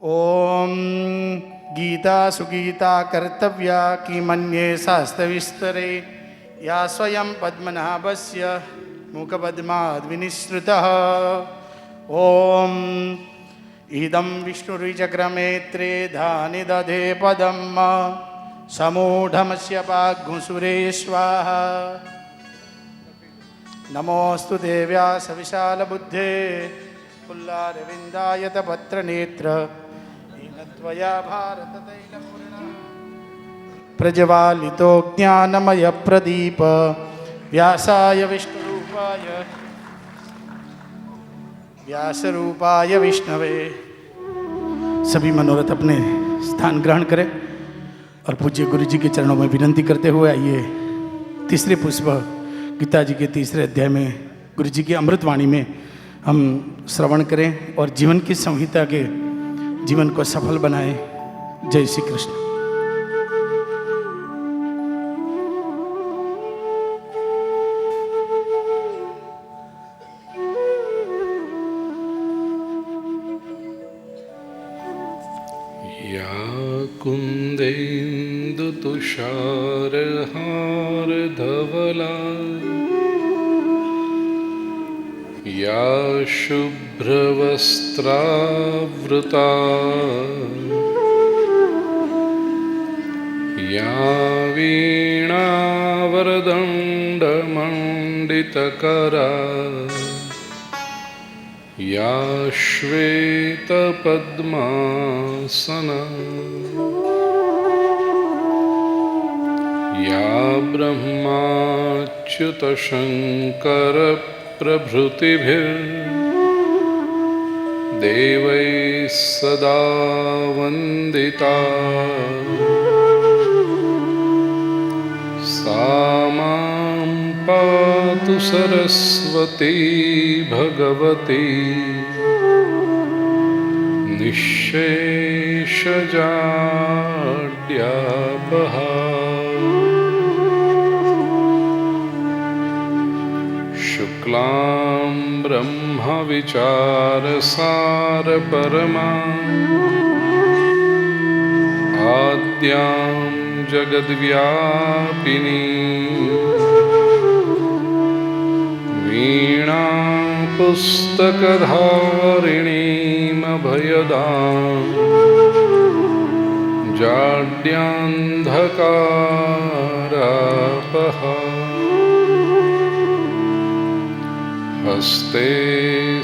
ओम गीता सुगीता कर्तव्या कि मन्ये शास्त्रविस्तरे या स्वयं पद्मनाभस्य मुखपद्माद् विनिसृतः। ओम इदं विष्णुर्विचक्रमे त्रेधानि दधे पदं समूढमस्य पाग्मुसुरे स्वाहा। नमोस्तु देव्या सविशालबुद्धे पुल्लारविन्दायतपत्रनेत्र दीनत्वया भारततैलपूर्ण प्रज्वालितो ज्ञानमयप्रदीप व्यासाय व्यासरूपाय विष्णवे। सभी मनोरथ अपने स्थान ग्रहण करें और पूज्य गुरु जी के चरणों में विनंती करते हुए आइए तीसरे पुष्प गीता जी के तीसरे अध्याय में गुरु जी की अमृतवाणी में हम श्रवण करें और जीवन की संहिता के जीवन को सफल बनाएं। जय श्री कृष्ण। या कुन्देन्दु तुषारहार धवला या शुभ्रवस्त्रावृता या वीणावरदण्डमण्डितकरा या श्वेतपद्मासना या ब्रह्माच्युतशङ्करप्रभृतिभिर्देवैः सदा वन्दिता सा मां पातु सरस्वती भगवती निःशेषजाड्यापहा। शुक्लां ब्रह्मविचारसारपरमां आद्यां जगद्व्यापिनी वीणां पुस्तकधारिणीमभयदां जाड्यान्धकारापहा। हस्ते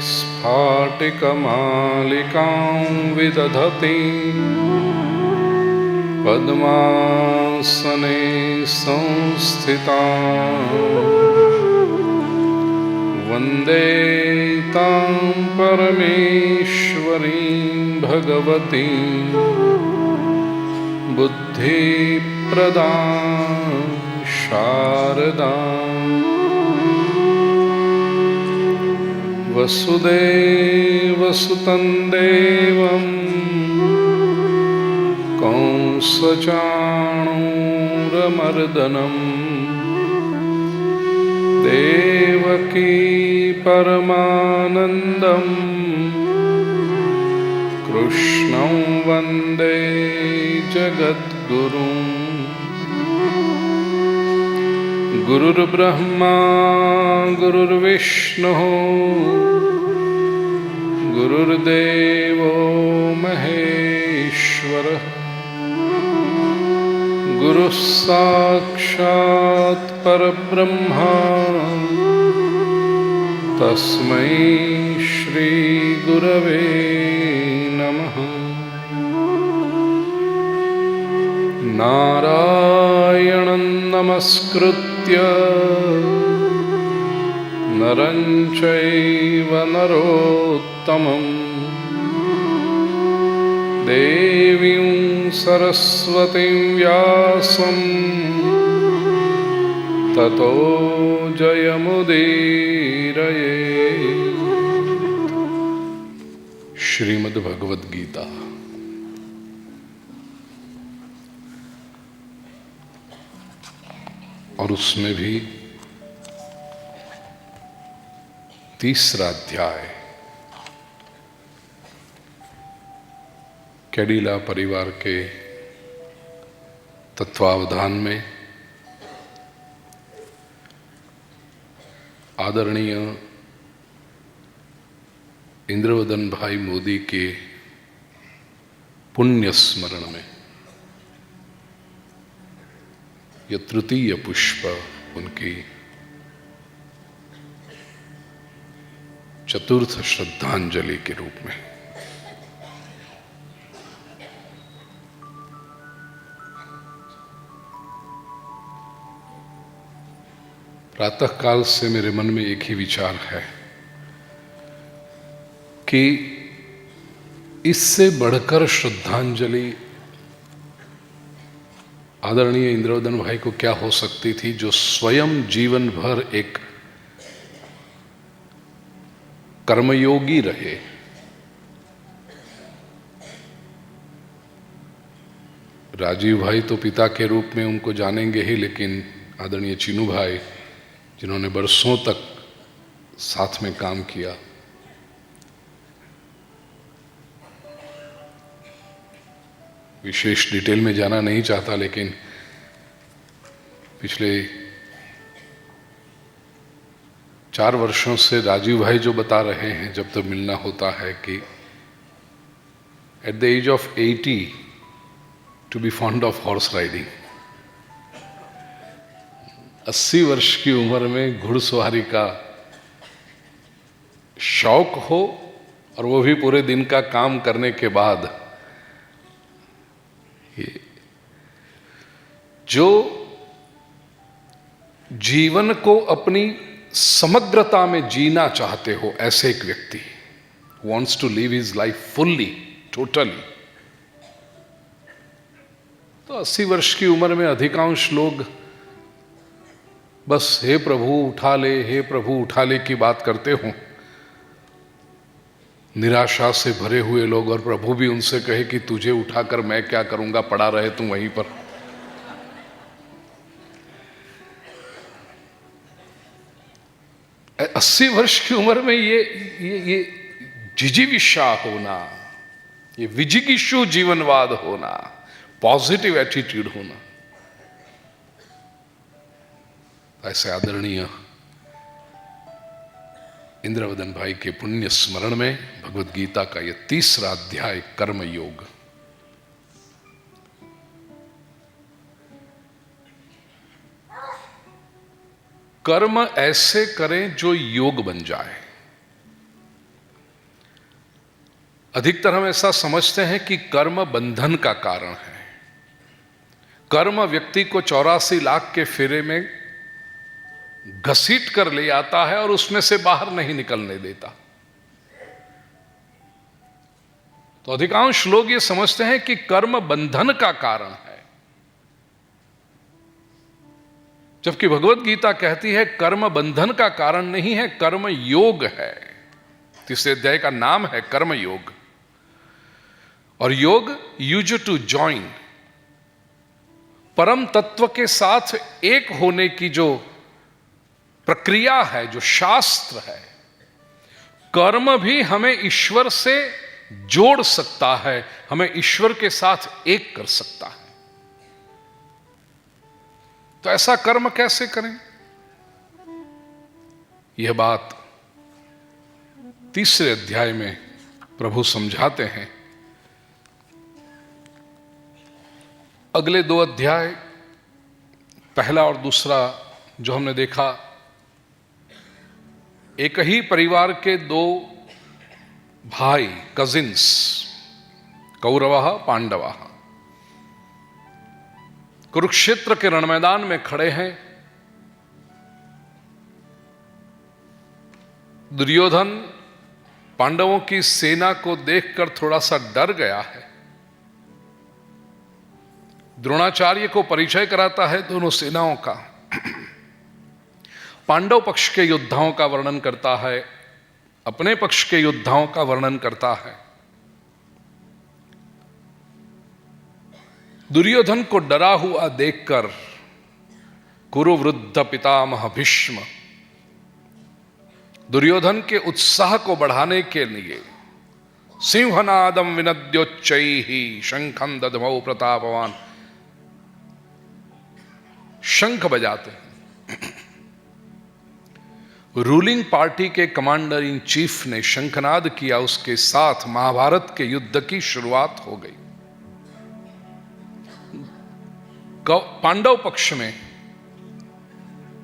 स्फाटिकमालिकां विदधतीं पद्मासने संस्थितां वन्दे तां परमेश्वरीं भगवतीं बुद्धिप्रदां शारदां। वसुदेवसुतं देवं कंसचाणूरमर्दनं देवकी परमानन्दं कृष्णं वन्दे जगद्गुरुं। गुरुर्ब्रह्मा गुरुर्विष्णुः गुरुर्देवो महेश्वरः गुरुः साक्षात् परब्रह्मा तस्मै श्री गुरवे नमः। नारायणं नमस्कृत्य नरं चैव नरोत्तमं देवीं सरस्वतीं व्यासं ततो जयमुदीरये। श्रीमद्भगवद गीता और उसमें भी तीसरा अध्याय कैडिला परिवार के तत्वावधान में आदरणीय इंद्रवदन भाई मोदी के पुण्य स्मरण में यह तृतीय पुष्प उनकी चतुर्थ श्रद्धांजलि के रूप में प्रातःकाल से मेरे मन में एक ही विचार है कि इससे बढ़कर श्रद्धांजलि आदरणीय इंद्रवदन भाई को क्या हो सकती थी, जो स्वयं जीवन भर एक कर्मयोगी रहे। राजीव भाई तो पिता के रूप में उनको जानेंगे ही, लेकिन आदरणीय चीनू भाई जिन्होंने बरसों तक साथ में काम किया, विशेष डिटेल में जाना नहीं चाहता, लेकिन पिछले 4 वर्षों से राजीव भाई जो बता रहे हैं जब तक मिलना होता है कि at the age of 80 to be fond of horse riding, 80 वर्ष की उम्र में घुड़सवारी का शौक हो, और वो भी पूरे दिन का काम करने के बाद, ये जो जीवन को अपनी समग्रता में जीना चाहते हो, ऐसे एक व्यक्ति wants to live his life fully, totally। तो 80 वर्ष की उम्र में अधिकांश लोग बस हे प्रभु उठा ले, हे प्रभु उठा ले की बात करते हो। निराशा से भरे हुए लोग, और प्रभु भी उनसे कहे कि तुझे उठाकर मैं क्या करूंगा, पड़ा रहे तू वहीं पर। ए, 80 वर्ष की उम्र में ये जिजीविषा होना, ये विजिगिषु जीवनवाद होना, पॉजिटिव एटीट्यूड होना, ऐसे आदरणीय इंद्रवदन भाई के पुण्य स्मरण में भगवद गीता का यह 3रा अध्याय कर्म योग, कर्म ऐसे करें जो योग बन जाए। अधिकतर हम ऐसा समझते हैं कि कर्म बंधन का कारण है। कर्म व्यक्ति को 84 लाख के फेरे में घसीट कर ले आता है और उसमें से बाहर नहीं निकलने देता। तो अधिकांश लोग ये समझते हैं कि कर्म बंधन का कारण है, जबकि भगवत गीता कहती है कर्म बंधन का कारण नहीं है, कर्म योग है। 3रे अध्याय का नाम है कर्म योग। और योग यूज टू जॉइन, परम तत्व के साथ एक होने की जो प्रक्रिया है, जो शास्त्र है। कर्म भी हमें ईश्वर से जोड़ सकता है, हमें ईश्वर के साथ एक कर सकता है। तो ऐसा कर्म कैसे करें, यह बात 3रे अध्याय में प्रभु समझाते हैं। अगले 2 अध्याय, पहला और दूसरा जो हमने देखा, एक ही परिवार के 2 भाई, कजिन्स, कौरवः पांडवः, कुरुक्षेत्र के रण मैदान में खड़े हैं। दुर्योधन पांडवों की सेना को देखकर थोड़ा सा डर गया है। द्रोणाचार्य को परिचय कराता है दोनों सेनाओं का, पांडव पक्ष के योद्धाओं का वर्णन करता है, अपने पक्ष के योद्धाओं का वर्णन करता है। दुर्योधन को डरा हुआ देखकर कुरुवृद्ध पितामह भीष्म दुर्योधन के उत्साह को बढ़ाने के लिए सिंहनादम विनद्योच्चैहि शंखं दधमौ प्रतापवान। शंख बजाते हैं। रूलिंग पार्टी के कमांडर इन चीफ ने शंखनाद किया, उसके साथ महाभारत के युद्ध की शुरुआत हो गई। पांडव पक्ष में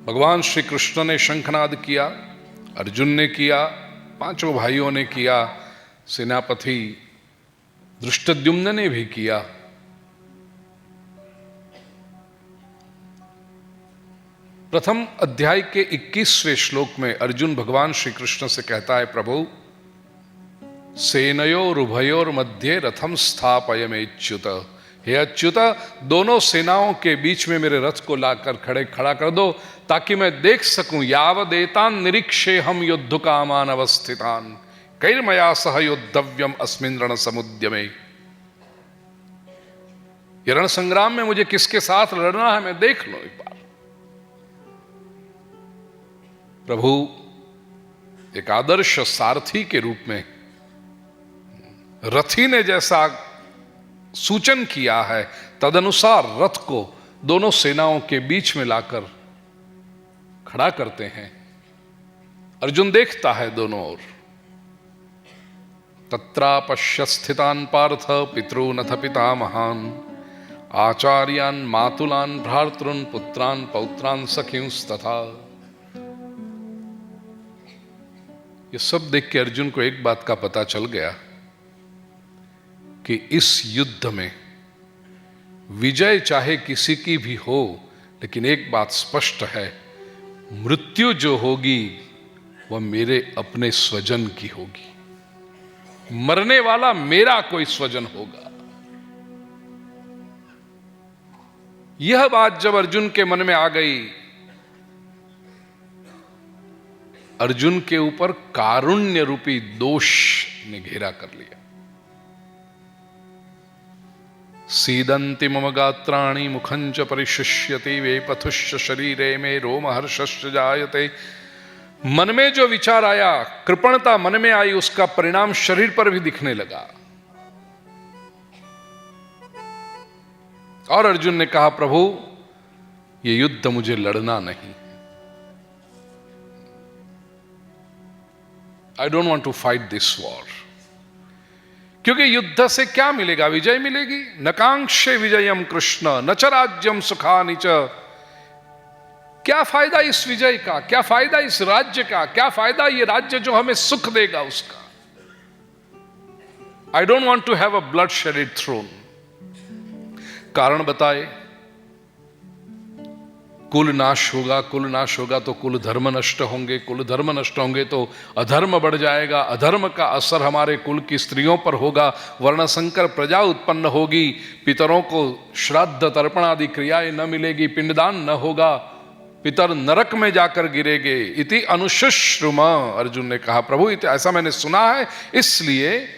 भगवान श्री कृष्ण ने शंखनाद किया, अर्जुन ने किया, पांचों भाइयों ने किया, सेनापति धृष्टद्युम्न ने भी किया। प्रथम अध्याय के 21वें श्लोक में अर्जुन भगवान श्री कृष्ण से कहता है, प्रभु सेनयोरुभयोर मध्य रथम स्थापयमेच्युत। हे अच्युत, दोनों सेनाओं के बीच में मेरे रथ को लाकर खड़ा कर दो, ताकि मैं देख सकूं। यावदेतान निरीक्षे हम युद्ध कामान अवस्थितान कैर्मया सह योद्धव्यम अस्मिन् रण समुद्यमे। ये रण संग्राम में मुझे किसके साथ लड़ना है, मैं देख लो एक बार। प्रभु एक आदर्श सारथी के रूप में रथी ने जैसा सूचन किया है, तदनुसार रथ को दोनों सेनाओं के बीच में लाकर खड़ा करते हैं। अर्जुन देखता है दोनों ओर। तत्रापश्य स्थितान पार्थ पितॄनथ पितामहान आचार्यान मातुलान भ्रातॄन् पुत्रान पौत्रान सखींस्तथा। ये सब देख के अर्जुन को एक बात का पता चल गया कि इस युद्ध में विजय चाहे किसी की भी हो, लेकिन एक बात स्पष्ट है, मृत्यु जो होगी वह मेरे अपने स्वजन की होगी। मरने वाला मेरा कोई स्वजन होगा। यह बात जब अर्जुन के मन में आ गई, अर्जुन के ऊपर कारुण्य रूपी दोष ने घेरा कर लिया। सीदंति मम गात्राणि मुखं च परिशुष्यति वेपथुश्च शरीरे में रोमहर्षश्च जायते। मन में जो विचार आया, कृपणता मन में आई, उसका परिणाम शरीर पर भी दिखने लगा। और अर्जुन ने कहा, प्रभु ये युद्ध मुझे लड़ना नहीं। I don't want to fight this war। क्योंकि युद्ध से क्या मिलेगा? विजय मिलेगी? नकांक्षे विजयम कृष्ण न च राज्यम सुखानि च। क्या फायदा इस विजय का? क्या फायदा इस राज्य का? क्या फायदा ये राज्य जो हमें सुख देगा उसका? I don't want to have a blood-shedded throne। कारण बताए, कुल नाश होगा, कुल नाश होगा तो कुल धर्म नष्ट होंगे, कुल धर्म नष्ट होंगे तो अधर्म बढ़ जाएगा, अधर्म का असर हमारे कुल की स्त्रियों पर होगा, वर्णशंकर प्रजा उत्पन्न होगी, पितरों को श्राद्ध तर्पण आदि क्रियाएं न मिलेगी, पिंडदान न होगा, पितर नरक में जाकर गिरेंगे। इति अनुशुश्रुम। अर्जुन ने कहा, प्रभु ऐसा मैंने सुना है, इसलिए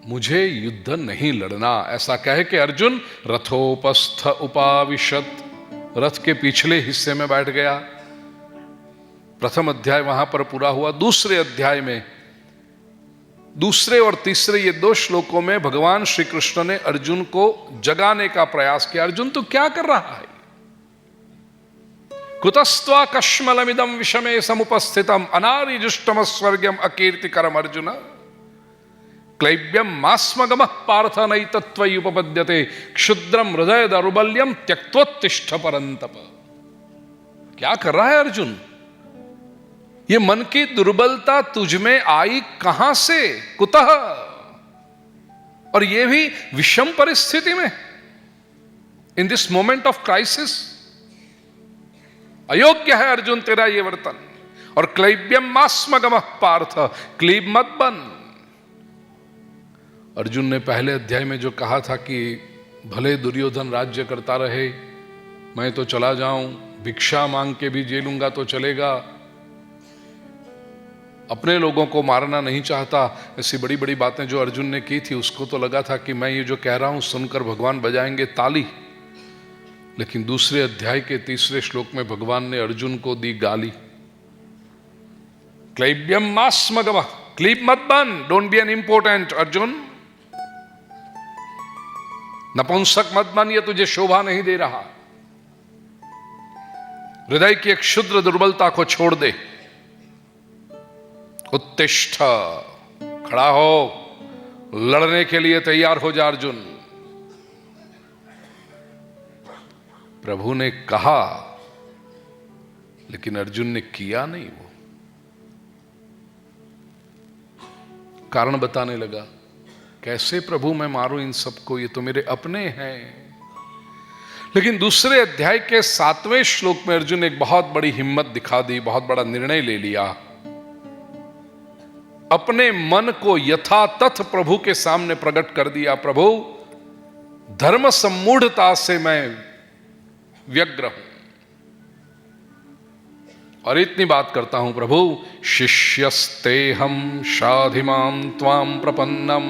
मुझे युद्ध नहीं लड़ना। ऐसा कह के अर्जुन रथोपस्थ उपाविशत, रथ के पिछले हिस्से में बैठ गया। प्रथम अध्याय वहां पर पूरा हुआ। दूसरे अध्याय में दूसरे और तीसरे ये दो श्लोकों में भगवान श्री कृष्ण ने अर्जुन को जगाने का प्रयास किया। अर्जुन तो क्या कर रहा है? कुतस्त्वा कश्मलमिदं विषमे समुपस्थितम अनारिजुष्टम स्वर्गम अकीर्तिकरम अर्जुन क्लैब्यम मास्मगमः पार्थ नैतत्त्वयि उपपद्यते क्षुद्रम हृदय दौर्बल्यम त्यक्त्वोत्तिष्ठ परंतप। क्या कर रहा है अर्जुन? ये मन की दुर्बलता तुझ में आई कहां से? कुतः? और ये भी विषम परिस्थिति में, in this moment of crisis. अयोग्य है अर्जुन तेरा ये वर्तन। और क्लैब्यम मास्मगमः पार्थ, क्लीब मत बन। अर्जुन ने पहले अध्याय में जो कहा था कि भले दुर्योधन राज्य करता रहे, मैं तो चला जाऊं, भिक्षा मांग के भी जे लूंगा तो चलेगा, अपने लोगों को मारना नहीं चाहता, ऐसी बड़ी बड़ी बातें जो अर्जुन ने की थी, उसको तो लगा था कि मैं ये जो कह रहा हूं सुनकर भगवान बजाएंगे ताली। लेकिन दूसरे अध्याय के तीसरे श्लोक में भगवान ने अर्जुन को दी गाली। क्लैब्यम मास्मगमः क्लीप मत बन, don't be an important Arjun. नपुंसक मत बन, ये तुझे शोभा नहीं दे रहा। हृदय की एक क्षुद्र दुर्बलता को छोड़ दे। उत्तिष्ठ, खड़ा हो, लड़ने के लिए तैयार हो जा अर्जुन। प्रभु ने कहा, लेकिन अर्जुन ने किया नहीं। वो कारण बताने लगा, कैसे प्रभु मैं मारूं इन सबको, ये तो मेरे अपने हैं। लेकिन दूसरे अध्याय के 7वें श्लोक में अर्जुन ने एक बहुत बड़ी हिम्मत दिखा दी, बहुत बड़ा निर्णय ले लिया। अपने मन को यथातथ प्रभु के सामने प्रकट कर दिया। प्रभु, धर्म सम्मूढ़ता से मैं व्यग्र हूं और इतनी बात करता हूं प्रभु, शिष्यस्तेहम शाधिमां त्वाम प्रपन्नम।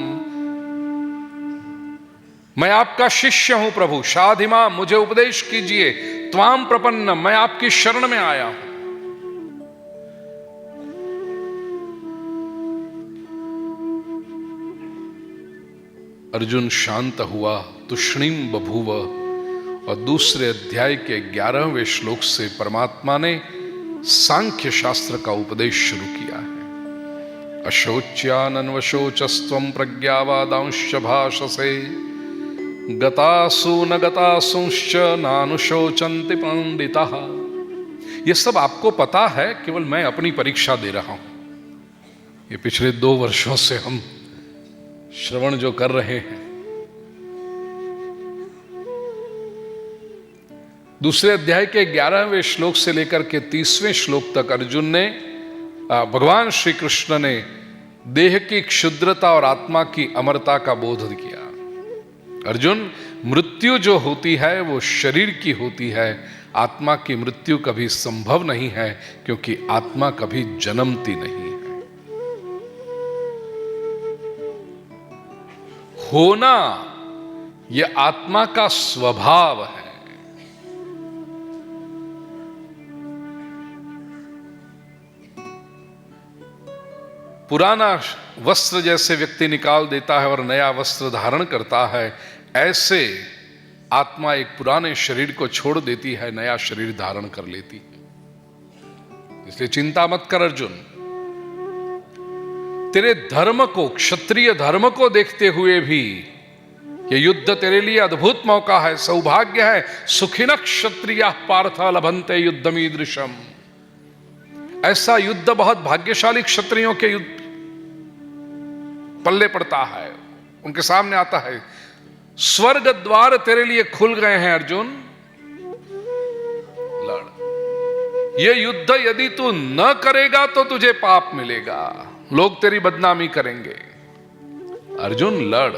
मैं आपका शिष्य हूं प्रभु, शाधिमां, मुझे उपदेश कीजिए, त्वाम प्रपन्नम, मैं आपकी शरण में आया हूं। अर्जुन शांत हुआ, तुष्णीम बभूव। और दूसरे अध्याय के 11वें श्लोक से परमात्मा ने सांख्य शास्त्र का उपदेश शुरू किया है। अशोच्यानन्वशोचस्त्वं प्रज्ञावादांश्च भाषसे, गतासु न गतासुश्च नानुशोचन्ति पंडिताः। ये सब आपको पता है, केवल मैं अपनी परीक्षा दे रहा हूं। ये पिछले 2 वर्षों से हम श्रवण जो कर रहे हैं, दूसरे अध्याय के 11वें श्लोक से लेकर के 30वें श्लोक तक अर्जुन ने, भगवान श्री कृष्ण ने देह की क्षुद्रता और आत्मा की अमरता का बोध किया। अर्जुन, मृत्यु जो होती है वो शरीर की होती है, आत्मा की मृत्यु कभी संभव नहीं है, क्योंकि आत्मा कभी जन्मती नहीं है। होना यह आत्मा का स्वभाव है। पुराना वस्त्र जैसे व्यक्ति निकाल देता है और नया वस्त्र धारण करता है, ऐसे आत्मा एक पुराने शरीर को छोड़ देती है, नया शरीर धारण कर लेती है। इसलिए चिंता मत कर अर्जुन। तेरे धर्म को, क्षत्रिय धर्म को देखते हुए भी यह युद्ध तेरे लिए अद्भुत मौका है, सौभाग्य है। सुखिनः क्षत्रियाः पार्थ लभन्ते युद्धमीदृशम्। ऐसा युद्ध बहुत भाग्यशाली क्षत्रियों के युद्ध पल्ले पड़ता है, उनके सामने आता है। स्वर्ग द्वार तेरे लिए खुल गए हैं अर्जुन, लड़। ये युद्ध यदि तू न करेगा तो तुझे पाप मिलेगा, लोग तेरी बदनामी करेंगे। अर्जुन लड़।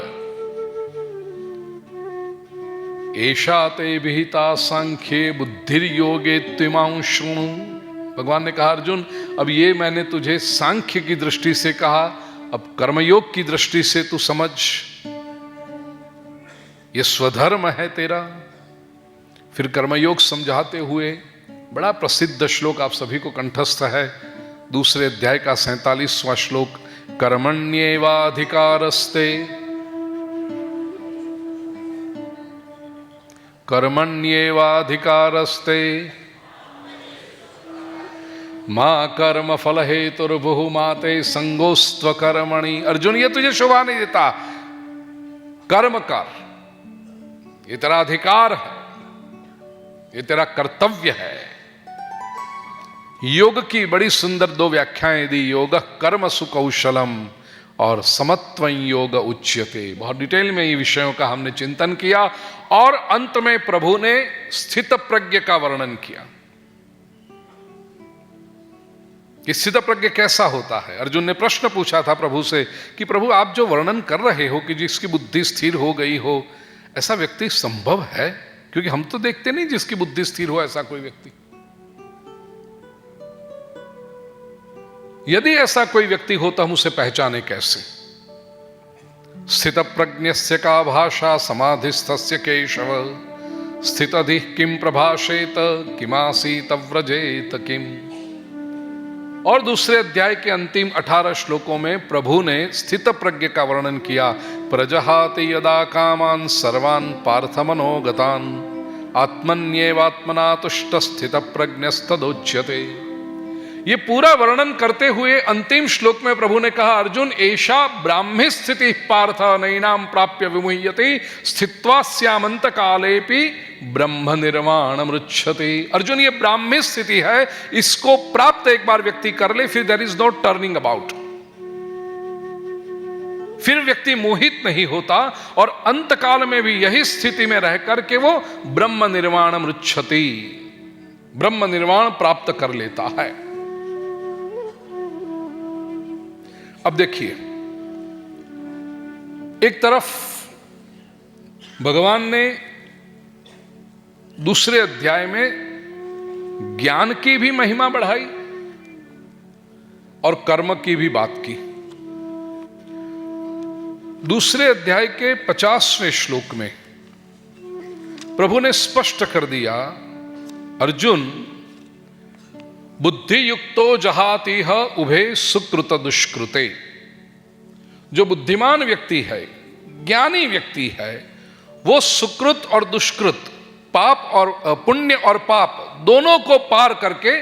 एषा ते विहिता सांख्ये बुद्धिर्योगे त्विमां शृणु। भगवान ने कहा, अर्जुन अब ये मैंने तुझे सांख्य की दृष्टि से कहा, अब कर्मयोग की दृष्टि से तू समझ। ये स्वधर्म है तेरा। फिर कर्मयोग समझाते हुए बड़ा प्रसिद्ध श्लोक आप सभी को कंठस्थ है, दूसरे अध्याय का 47वां श्लोक, कर्मण्येवाधिकारस्ते कर्मण्येवाधिकारस्ते मां कर्म फल हेतुर्भुः माते संगोस्त्व कर्मणि। अर्जुन, ये तुझे शोभा नहीं देता। कर्म कर, ये तेरा अधिकार है, ये तेरा कर्तव्य है। योग की बड़ी सुंदर 2 व्याख्याएं दी, योग कर्म सुकौशलम और समत्वं योग उच्यते। बहुत डिटेल में ये विषयों का हमने चिंतन किया और अंत में प्रभु ने स्थित प्रज्ञ का वर्णन किया कि स्थित प्रज्ञ कैसा होता है। अर्जुन ने प्रश्न पूछा था प्रभु से कि प्रभु आप जो वर्णन कर रहे हो कि जिसकी बुद्धि स्थिर हो गई हो, ऐसा व्यक्ति संभव है? क्योंकि हम तो देखते नहीं जिसकी बुद्धि स्थिर हो ऐसा कोई व्यक्ति। यदि ऐसा कोई व्यक्ति हो तो हम उसे पहचाने कैसे? स्थित प्रज्ञस्य का भाषा समाधिस्थस्य केशव, स्थितधिः किम प्रभाषेत किमासीत व्रजेत किम। और दूसरे अध्याय के अंतिम 18 श्लोकों में प्रभु ने स्थित प्रज्ञ का वर्णन किया। प्रजहाति यदा कामान सर्वान पार्थमनोगतान आत्मन्येवात्मना तुष्ट स्थित प्रज्ञस्तदोच्यते। ये पूरा वर्णन करते हुए अंतिम श्लोक में प्रभु ने कहा, अर्जुन ऐशा ब्राह्मी स्थिति पार्थ नैनाम प्राप्य विमुह्यते स्थित्वा स्यामंत कालेपि ब्रह्म निर्वाण मृच्छते। अर्जुन, ये ब्राह्मी स्थिति है, इसको प्राप्त एक बार व्यक्ति कर ले, फिर there is no turning about. फिर व्यक्ति मोहित नहीं होता और अंत काल में भी यही स्थिति में रह करके वो ब्रह्म निर्वाण मृच्छति, ब्रह्म निर्वाण प्राप्त कर लेता है। अब देखिए, एक तरफ भगवान ने दूसरे अध्याय में ज्ञान की भी महिमा बढ़ाई और कर्म की भी बात की। दूसरे अध्याय के 50वें श्लोक में प्रभु ने स्पष्ट कर दिया, अर्जुन बुद्धि युक्तो जहातिह उभे सुकृत दुष्कृते। जो बुद्धिमान व्यक्ति है, ज्ञानी व्यक्ति है, वो सुकृत और दुष्कृत, पाप और पुण्य और पाप दोनों को पार करके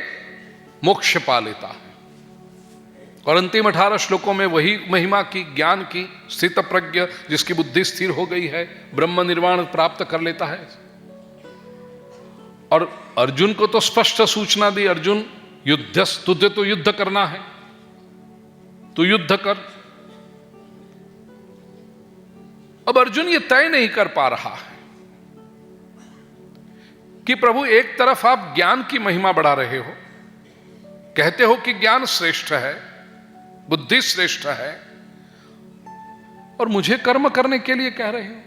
मोक्ष पा लेता है। और अंतिम 18 श्लोकों में वही महिमा की, ज्ञान की, स्थित प्रज्ञ जिसकी बुद्धि स्थिर हो गई है, ब्रह्म निर्वाण प्राप्त कर लेता है। और अर्जुन को तो स्पष्ट सूचना दी, अर्जुन युद्धस्, तुझे तो युद्ध करना है, तू युद्ध कर। अब अर्जुन ये तय नहीं कर पा रहा है कि प्रभु एक तरफ आप ज्ञान की महिमा बढ़ा रहे हो, कहते हो कि ज्ञान श्रेष्ठ है, बुद्धि श्रेष्ठ है, और मुझे कर्म करने के लिए कह रहे हो।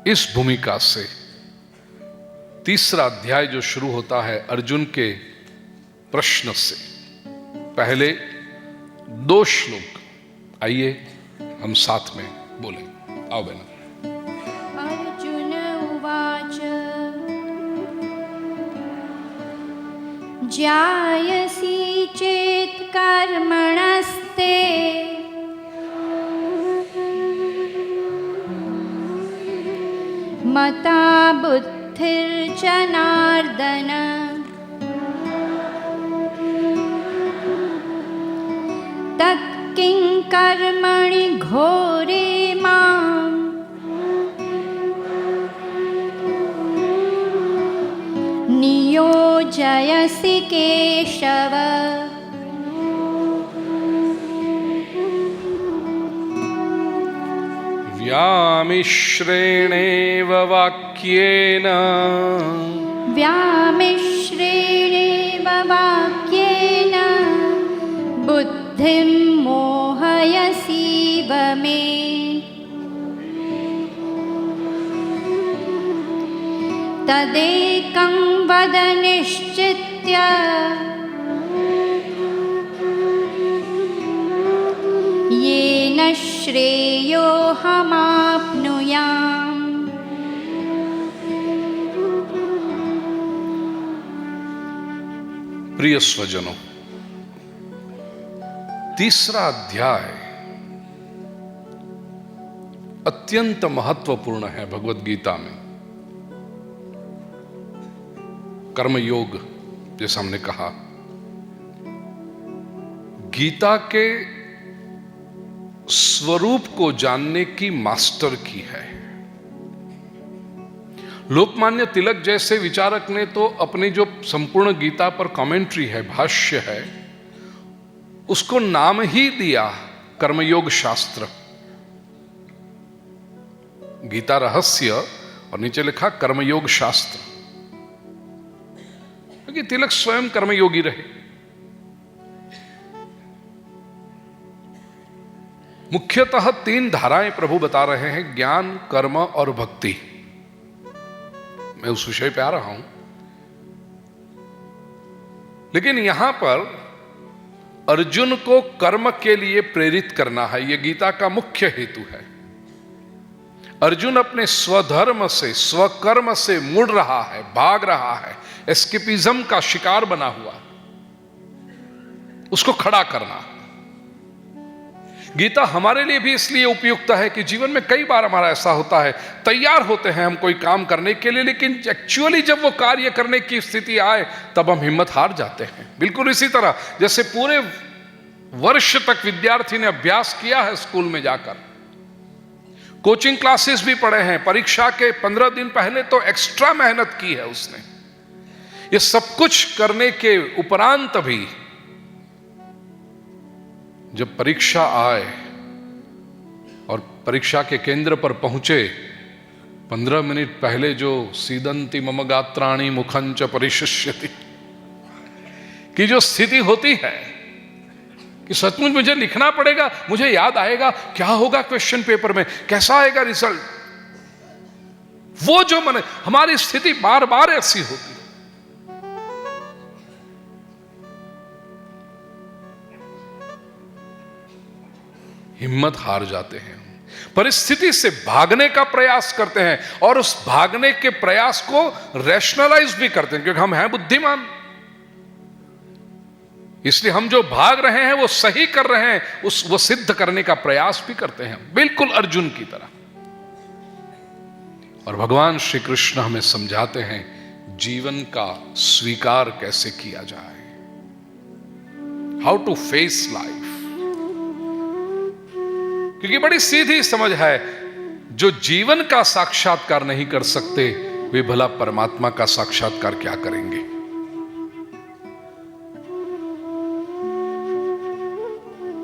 इस भूमिका से तीसरा अध्याय जो शुरू होता है अर्जुन के प्रश्न से, पहले 2 श्लोक आइए हम साथ में बोले। आओ बहना। अर्जुन उवाच ज्यायसि चेत् कर्मणस्ते मता बुद्धिर्जनार्दन तत्किं कर्मणि घोरे मां नियोजयसि केशव। व्यामिश्रेणेव वाक्येन बुद्धिं मोहयसीव मे। तदेकं वद निश्चित्य येन श्रेयोऽहमाप्नुयाम्। प्रिय स्वजनों, तीसरा अध्याय अत्यंत महत्वपूर्ण है भगवत गीता में। कर्मयोग, जैसा हमने कहा, गीता के स्वरूप को जानने की मास्टर की है। लोकमान्य तिलक जैसे विचारक ने तो अपनी जो संपूर्ण गीता पर कमेंट्री है, भाष्य है, उसको नाम ही दिया कर्मयोग शास्त्र। गीता रहस्य और नीचे लिखा कर्मयोग शास्त्र, क्योंकि तिलक स्वयं कर्मयोगी रहे। मुख्यतः 3 धाराएं प्रभु बता रहे हैं, ज्ञान, कर्म और भक्ति। मैं उस विषय पे आ रहा हूं, लेकिन यहां पर अर्जुन को कर्म के लिए प्रेरित करना है, यह गीता का मुख्य हेतु है। अर्जुन अपने स्वधर्म से, स्वकर्म से मुड़ रहा है, भाग रहा है, एस्केपिज्म का शिकार बना हुआ। उसको खड़ा करना। गीता हमारे लिए भी इसलिए उपयुक्त है कि जीवन में कई बार हमारा ऐसा होता है, तैयार होते हैं हम कोई काम करने के लिए, लेकिन एक्चुअली जब वो कार्य करने की स्थिति आए तब हम हिम्मत हार जाते हैं। बिल्कुल इसी तरह जैसे पूरे वर्ष तक विद्यार्थी ने अभ्यास किया है, स्कूल में जाकर कोचिंग क्लासेस भी पढ़े हैं, परीक्षा के 15 दिन पहले तो एक्स्ट्रा मेहनत की है उसने। ये सब कुछ करने के उपरांत भी जब परीक्षा आए और परीक्षा के केंद्र पर पहुंचे, 15 मिनट पहले जो सीदंती मम गात्राणि मुखंच परिशिष्यति की जो स्थिति होती है कि सचमुच मुझे लिखना पड़ेगा, मुझे याद आएगा, क्या होगा क्वेश्चन पेपर में, कैसा आएगा रिजल्ट, वो जो मन, हमारी स्थिति बार बार ऐसी होती है। हिम्मत हार जाते हैं, परिस्थिति से भागने का प्रयास करते हैं और उस भागने के प्रयास को रैशनलाइज भी करते हैं, क्योंकि हम हैं बुद्धिमान, इसलिए हम जो भाग रहे हैं वो सही कर रहे हैं, वो सिद्ध करने का प्रयास भी करते हैं, बिल्कुल अर्जुन की तरह। और भगवान श्री कृष्ण हमें समझाते हैं जीवन का स्वीकार कैसे किया जाए, हाउ टू फेस लाइफ। क्योंकि बड़ी सीधी समझ है, जो जीवन का साक्षात्कार नहीं कर सकते वे भला परमात्मा का साक्षात्कार क्या करेंगे।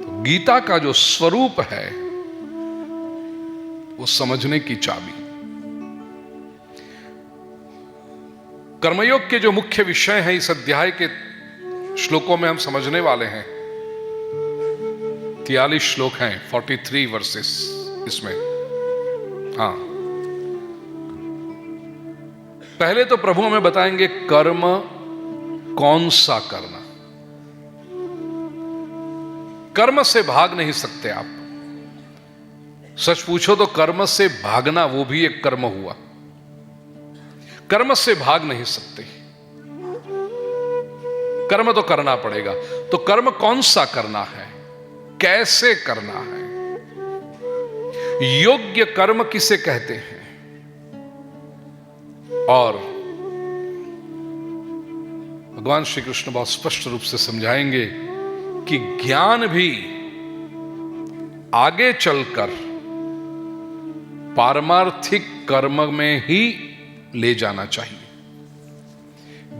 तो गीता का जो स्वरूप है वो समझने की चाबी। कर्मयोग के जो मुख्य विषय हैं इस अध्याय के श्लोकों में हम समझने वाले हैं। 43 श्लोक हैं, 43 वर्सेस इसमें। हाँ, पहले तो प्रभु हमें बताएंगे कर्म कौन सा करना। कर्म से भाग नहीं सकते आप। सच पूछो तो कर्म से भागना वो भी एक कर्म हुआ। कर्म से भाग नहीं सकते, कर्म तो करना पड़ेगा। तो कर्म कौन सा करना है, कैसे करना है, योग्य कर्म किसे कहते हैं, और भगवान श्री कृष्ण बहुत स्पष्ट रूप से समझाएंगे कि ज्ञान भी आगे चलकर पारमार्थिक कर्म में ही ले जाना चाहिए।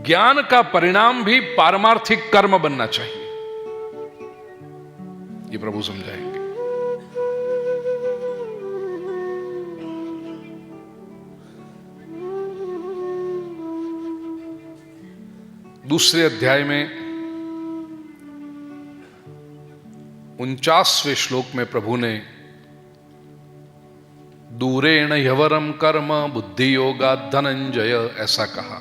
ज्ञान का परिणाम भी पारमार्थिक कर्म बनना चाहिए, ये प्रभु समझाएंगे। दूसरे अध्याय में 49वें श्लोक में प्रभु ने दूरेण ह्यवरम कर्म बुद्धि योगा धनंजय ऐसा कहा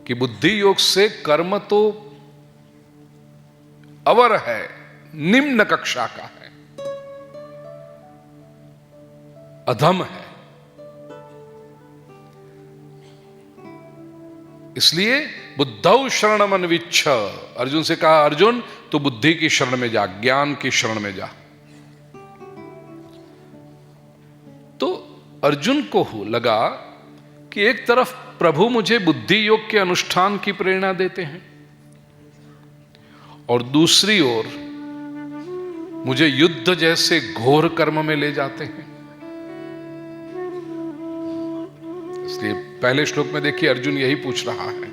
कि बुद्धि योग से कर्म तो अवर है, निम्न कक्षा का है, अधम है। इसलिए बुद्धौ शरणम अन्विच्छ, अर्जुन से कहा अर्जुन तो बुद्धि की शरण में जा, ज्ञान की शरण में जा। तो अर्जुन को लगा कि एक तरफ प्रभु मुझे बुद्धि योग के अनुष्ठान की प्रेरणा देते हैं और दूसरी ओर मुझे युद्ध जैसे घोर कर्म में ले जाते हैं। इसलिए पहले श्लोक में देखिए अर्जुन यही पूछ रहा है,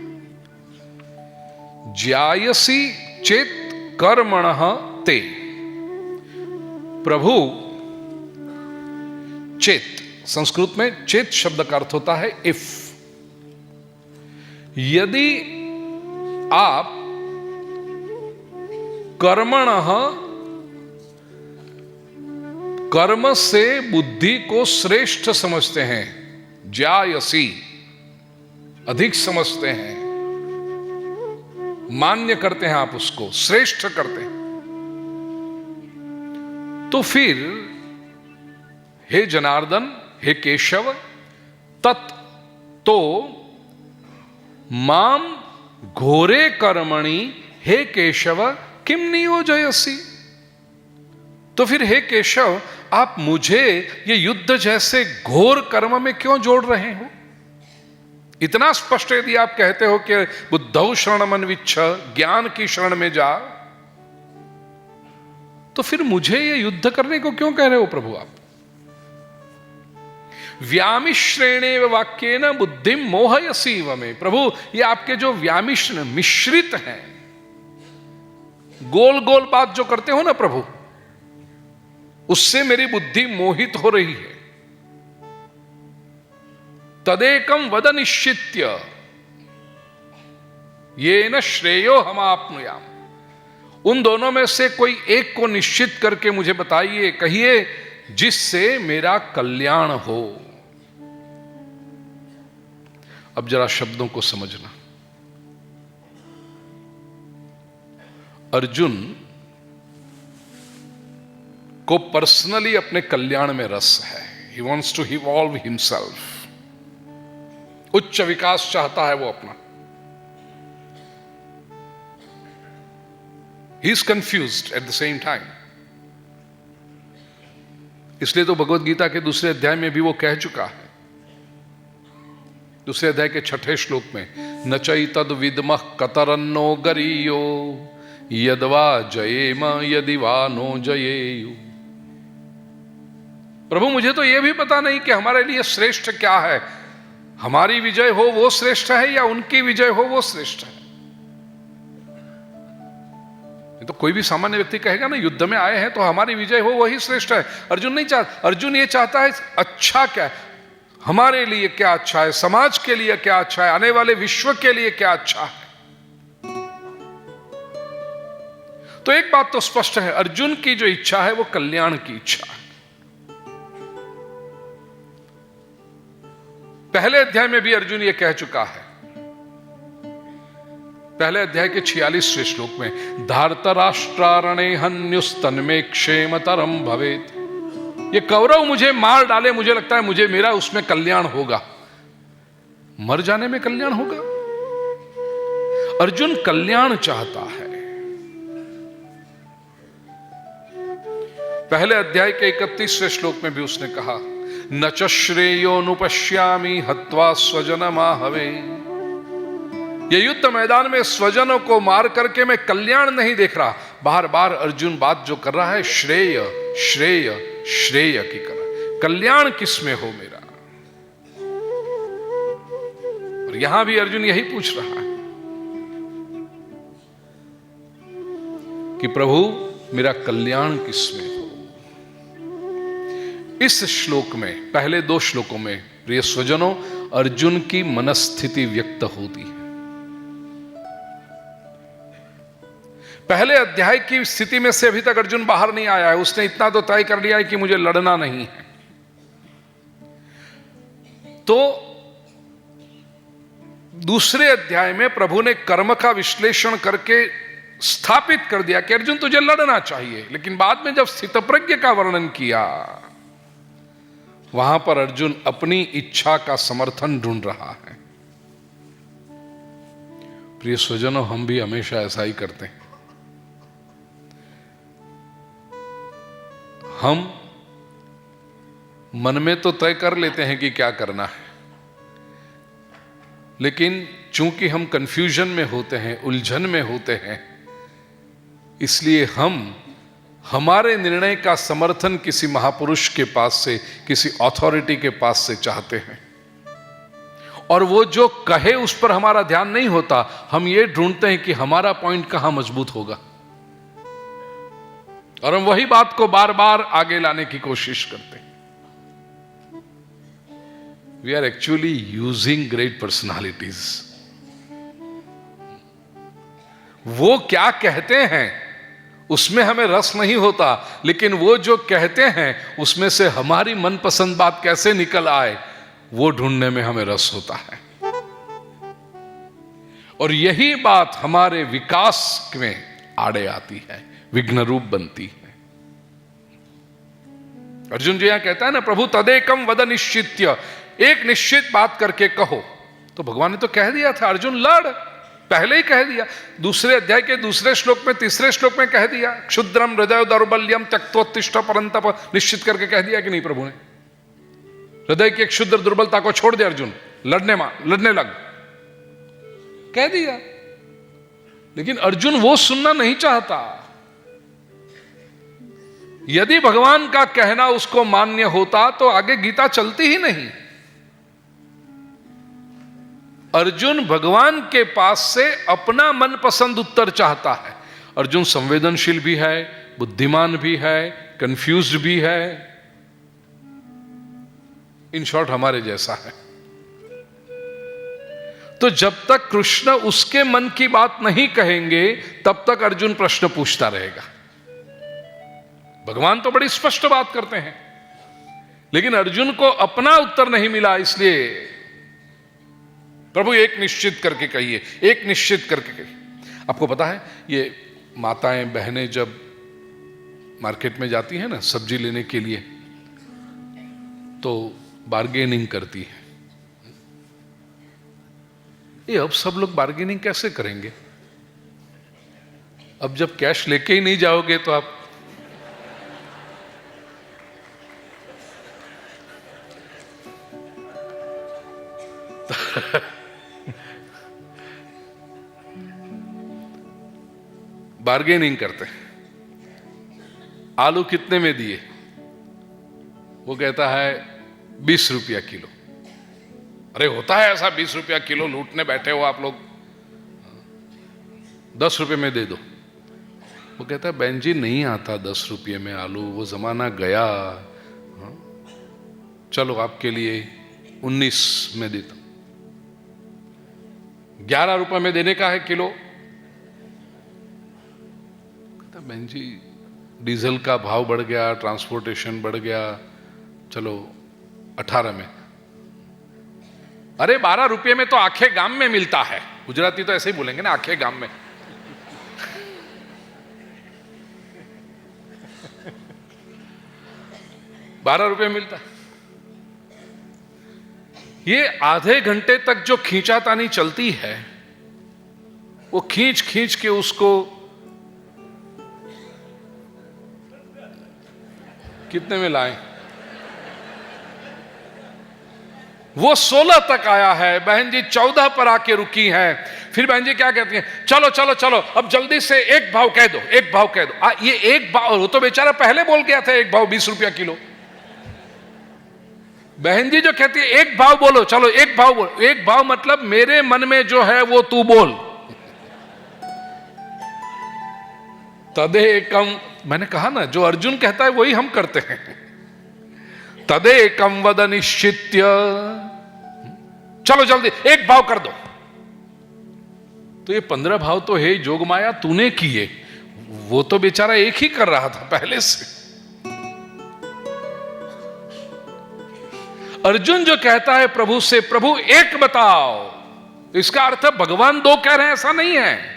ज्यायसी चेत कर्मणः ते। प्रभु चेत, संस्कृत में चेत शब्द का अर्थ होता है इफ। यदि आप कर्मणः, कर्म से बुद्धि को श्रेष्ठ समझते हैं, ज्यायसी अधिक समझते हैं, मान्य करते हैं, आप उसको श्रेष्ठ करते हैं, तो फिर हे जनार्दन, हे केशव, तत् तो माम घोरे कर्मणि हे केशव किम नियोजयसि। तो फिर हे केशव, आप मुझे ये युद्ध जैसे घोर कर्म में क्यों जोड़ रहे हो? इतना स्पष्ट यदि आप कहते हो कि बुद्धौ शरणमन्विच्छ, ज्ञान की शरण में जा, तो फिर मुझे ये युद्ध करने को क्यों कह रहे हो प्रभु आप? व्यामिश्रेणेव वाक्येन बुद्धिम मोहयसीव में। प्रभु, ये आपके जो व्यामिश्र मिश्रित हैं, गोल गोल बात जो करते हो ना प्रभु, उससे मेरी बुद्धि मोहित हो रही है। तदेकम वद निश्चित्य ये न श्रेयो हम आपनुयाम। उन दोनों में से कोई एक को निश्चित करके मुझे बताइए, कहिए, जिससे मेरा कल्याण हो। अब जरा शब्दों को समझना। अर्जुन को पर्सनली अपने कल्याण में रस है। He wants to evolve himself. उच्च विकास चाहता है वो अपना। He is confused at the same time. इसलिए तो भगवत गीता के दूसरे अध्याय में भी वो कह चुका है, दूसरे अध्याय के 6ठे श्लोक में, न चैतद विद्मः कतरन्नो गरीयो यदवा जयेम यदि वा नो जयेयु। प्रभु, मुझे तो यह भी पता नहीं कि हमारे लिए श्रेष्ठ क्या है। हमारी विजय हो वो श्रेष्ठ है या उनकी विजय हो वो श्रेष्ठ है। तो कोई भी सामान्य व्यक्ति कहेगा ना, युद्ध में आए हैं तो हमारी विजय हो वही श्रेष्ठ है। अर्जुन नहीं चाहता। अर्जुन ये चाहता है अच्छा क्या है, हमारे लिए क्या अच्छा है, समाज के लिए क्या अच्छा है, आने वाले विश्व के लिए क्या अच्छा है। तो एक बात तो स्पष्ट है, अर्जुन की जो इच्छा है वो कल्याण की इच्छा है। पहले अध्याय में भी अर्जुन ये कह चुका है, पहले अध्याय के 46वें श्लोक में, धार्तराष्ट्रारणे हन्युस्तन्मे क्षेमतरम भवेत्। ये कौरव मुझे मार डाले, मुझे लगता है मुझे मेरा उसमें कल्याण होगा। मर जाने में कल्याण होगा? अर्जुन कल्याण चाहता है। पहले अध्याय के 31वें श्लोक में भी उसने कहा, न च श्रेयोनुपश्यामि हत्वा स्वजनमाहवे। ये युद्ध मैदान में स्वजनों को मार करके मैं कल्याण नहीं देख रहा। बार बार अर्जुन बात जो कर रहा है, श्रेय श्रेय श्रेय की कर रहा है। कल्याण किसमें हो मेरा? और यहां भी अर्जुन यही पूछ रहा है कि प्रभु, मेरा कल्याण किसमें हो? इस श्लोक में, पहले 2 श्लोकों में, प्रिय स्वजनों, अर्जुन की मनस्थिति व्यक्त होती है। पहले अध्याय की स्थिति में से अभी तक अर्जुन बाहर नहीं आया है। उसने इतना तो तय कर लिया है कि मुझे लड़ना नहीं है। तो दूसरे अध्याय में प्रभु ने कर्म का विश्लेषण करके स्थापित कर दिया कि अर्जुन तुझे लड़ना चाहिए। लेकिन बाद में जब स्थितप्रज्ञ का वर्णन किया, वहां पर अर्जुन अपनी इच्छा का समर्थन ढूंढ रहा है। प्रिय स्वजनों, हम भी हमेशा ऐसा ही करते हैं। हम मन में तो तय कर लेते हैं कि क्या करना है, लेकिन चूंकि हम कंफ्यूजन में होते हैं, उलझन में होते हैं, इसलिए हम हमारे निर्णय का समर्थन किसी महापुरुष के पास से, किसी अथॉरिटी के पास से चाहते हैं। और वो जो कहे उस पर हमारा ध्यान नहीं होता। हम ये ढूंढते हैं कि हमारा पॉइंट कहां मजबूत होगा, और हम वही बात को बार बार आगे लाने की कोशिश करते हैं। We are actually using great personalities. वो क्या कहते हैं उसमें हमें रस नहीं होता, लेकिन वो जो कहते हैं उसमें से हमारी मनपसंद बात कैसे निकल आए, वो ढूंढने में हमें रस होता है। और यही बात हमारे विकास में आड़े आती है, विघ्न रूप बनती है। अर्जुन जी यहां कहता है ना, प्रभु तदेकम वद निश्चित्य, एक निश्चित बात करके कहो। तो भगवान ने तो कह दिया था, अर्जुन लड़, पहले ही कह दिया, दूसरे अध्याय के दूसरे श्लोक में, तीसरे श्लोक में कह दिया, क्षुद्रम हृदय दौर्बल्यम त्यक्त्वोत्तिष्ठ परंतप, निश्चित करके कह दिया कि नहीं प्रभु ने? हृदय की एक क्षुद्र दुर्बलता को छोड़ दे अर्जुन, लड़ने लग, कह दिया। लेकिन अर्जुन वो सुनना नहीं चाहता। यदि भगवान का कहना उसको मान्य होता तो आगे गीता चलती ही नहीं। अर्जुन भगवान के पास से अपना मनपसंद उत्तर चाहता है। अर्जुन संवेदनशील भी है, बुद्धिमान भी है, कंफ्यूज्ड भी है, इन शॉर्ट हमारे जैसा है। तो जब तक कृष्ण उसके मन की बात नहीं कहेंगे तब तक अर्जुन प्रश्न पूछता रहेगा। भगवान तो बड़ी स्पष्ट बात करते हैं, लेकिन अर्जुन को अपना उत्तर नहीं मिला, इसलिए प्रभु एक निश्चित करके कहिए, एक निश्चित करके कहिए। आपको पता है ये माताएं बहनें जब मार्केट में जाती हैं ना सब्जी लेने के लिए, तो बार्गेनिंग करती है। ये अब सब लोग बार्गेनिंग कैसे करेंगे? अब जब कैश लेके ही नहीं जाओगे तो आप बार्गेनिंग करते हैं। आलू कितने में दिए? वो कहता है 20 रुपया किलो। अरे होता है ऐसा 20 रुपया किलो? लूटने बैठे हो आप लोग, 10 रुपये में दे दो। वो कहता है बहन जी नहीं आता 10 रुपये में आलू, वो जमाना गया। चलो आपके लिए 19 में देता हूं। 11 रुपये में देने का है किलो। कहता बहन जी डीजल का भाव बढ़ गया, ट्रांसपोर्टेशन बढ़ गया, चलो 18 में। अरे 12 रुपये में तो आखे गाम में मिलता है। गुजराती तो ऐसे ही बोलेंगे ना, आखे गाम में। ₹12 मिलता है। ये आधे घंटे तक जो खींचातानी चलती है, वो खींच खींच के उसको कितने में लाए? वो 16 तक आया है, बहन जी 14 पर आके रुकी है। फिर बहन जी क्या कहती हैं? चलो चलो चलो अब जल्दी से एक भाव कह दो, एक भाव कह दो। ये एक भाव, वो तो बेचारा पहले बोल गया था एक भाव 20 रुपया किलो। बहन जी जो कहती है एक भाव बोलो, चलो एक भाव बोलो। एक भाव मतलब मेरे मन में जो है वो तू बोल। तदेकम, मैंने कहा ना जो अर्जुन कहता है वही हम करते हैं। तदेकम वद निश्चित्य, चलो जल्दी एक भाव कर दो। तो ये 15 भाव तो है जोगमाया तूने किए, वो तो बेचारा एक ही कर रहा था पहले से। अर्जुन जो कहता है प्रभु से, प्रभु एक बताओ, इसका अर्थ भगवान 2 कह रहे हैं ऐसा नहीं है।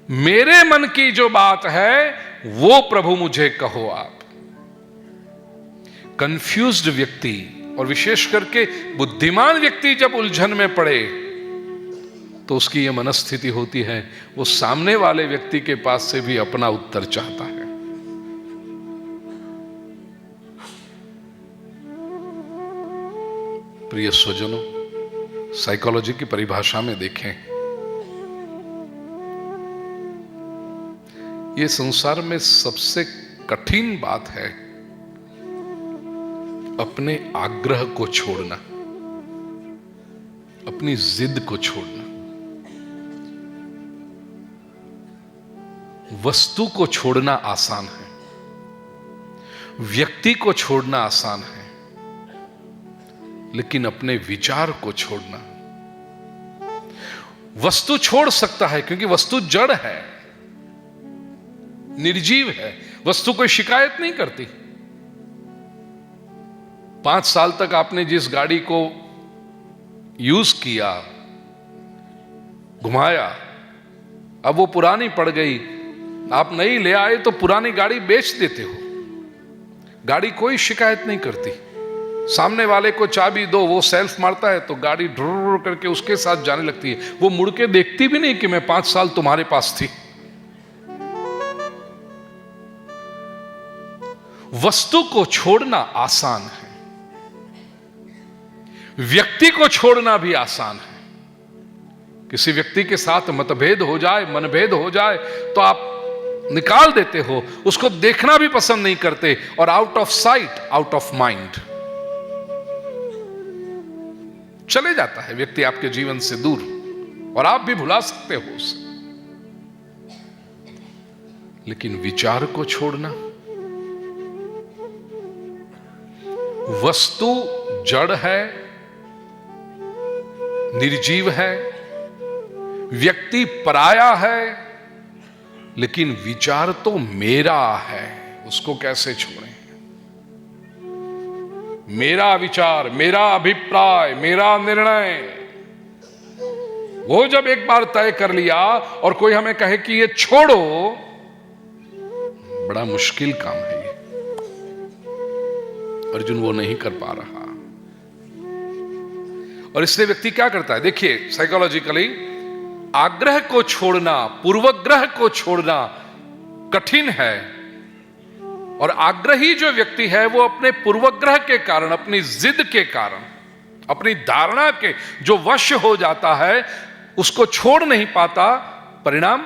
मेरे मन की जो बात है वो प्रभु मुझे कहो आप। कंफ्यूज्ड व्यक्ति और विशेष करके बुद्धिमान व्यक्ति जब उलझन में पड़े तो उसकी यह मनस्थिति होती है, वो सामने वाले व्यक्ति के पास से भी अपना उत्तर चाहता है। प्रिय स्वजनों, साइकोलॉजी की परिभाषा में देखें, ये संसार में सबसे कठिन बात है अपने आग्रह को छोड़ना, अपनी जिद को छोड़ना। वस्तु को छोड़ना आसान है, व्यक्ति को छोड़ना आसान है, लेकिन अपने विचार को छोड़ना। वस्तु छोड़ सकता है क्योंकि वस्तु जड़ है, निर्जीव है, वस्तु कोई शिकायत नहीं करती। 5 साल तक आपने जिस गाड़ी को यूज किया, घुमाया, अब वो पुरानी पड़ गई, आप नई ले आए तो पुरानी गाड़ी बेच देते हो। गाड़ी कोई शिकायत नहीं करती। सामने वाले को चाबी दो, वो सेल्फ मारता है तो गाड़ी ढुर करके उसके साथ जाने लगती है। वो मुड़ के देखती भी नहीं कि मैं 5 साल तुम्हारे पास थी। वस्तु को छोड़ना आसान है, व्यक्ति को छोड़ना भी आसान है। किसी व्यक्ति के साथ मतभेद हो जाए, मनभेद हो जाए तो आप निकाल देते हो, उसको देखना भी पसंद नहीं करते, और out of sight out of mind चले जाता है व्यक्ति आपके जीवन से दूर, और आप भी भुला सकते हो उसे। लेकिन विचार को छोड़ना, वस्तु जड़ है, निर्जीव है, व्यक्ति पराया है, लेकिन विचार तो मेरा है, उसको कैसे छोड़ें? मेरा विचार, मेरा अभिप्राय, मेरा निर्णय, वो जब एक बार तय कर लिया और कोई हमें कहे कि ये छोड़ो, बड़ा मुश्किल काम है ये। अर्जुन वो नहीं कर पा रहा, और इसलिए व्यक्ति क्या करता है? देखिए, साइकोलॉजिकली आग्रह को छोड़ना, पूर्वग्रह को छोड़ना कठिन है, और आग्रही जो व्यक्ति है वो अपने पूर्वग्रह के कारण, अपनी जिद के कारण, अपनी धारणा के जो वश हो जाता है, उसको छोड़ नहीं पाता। परिणाम,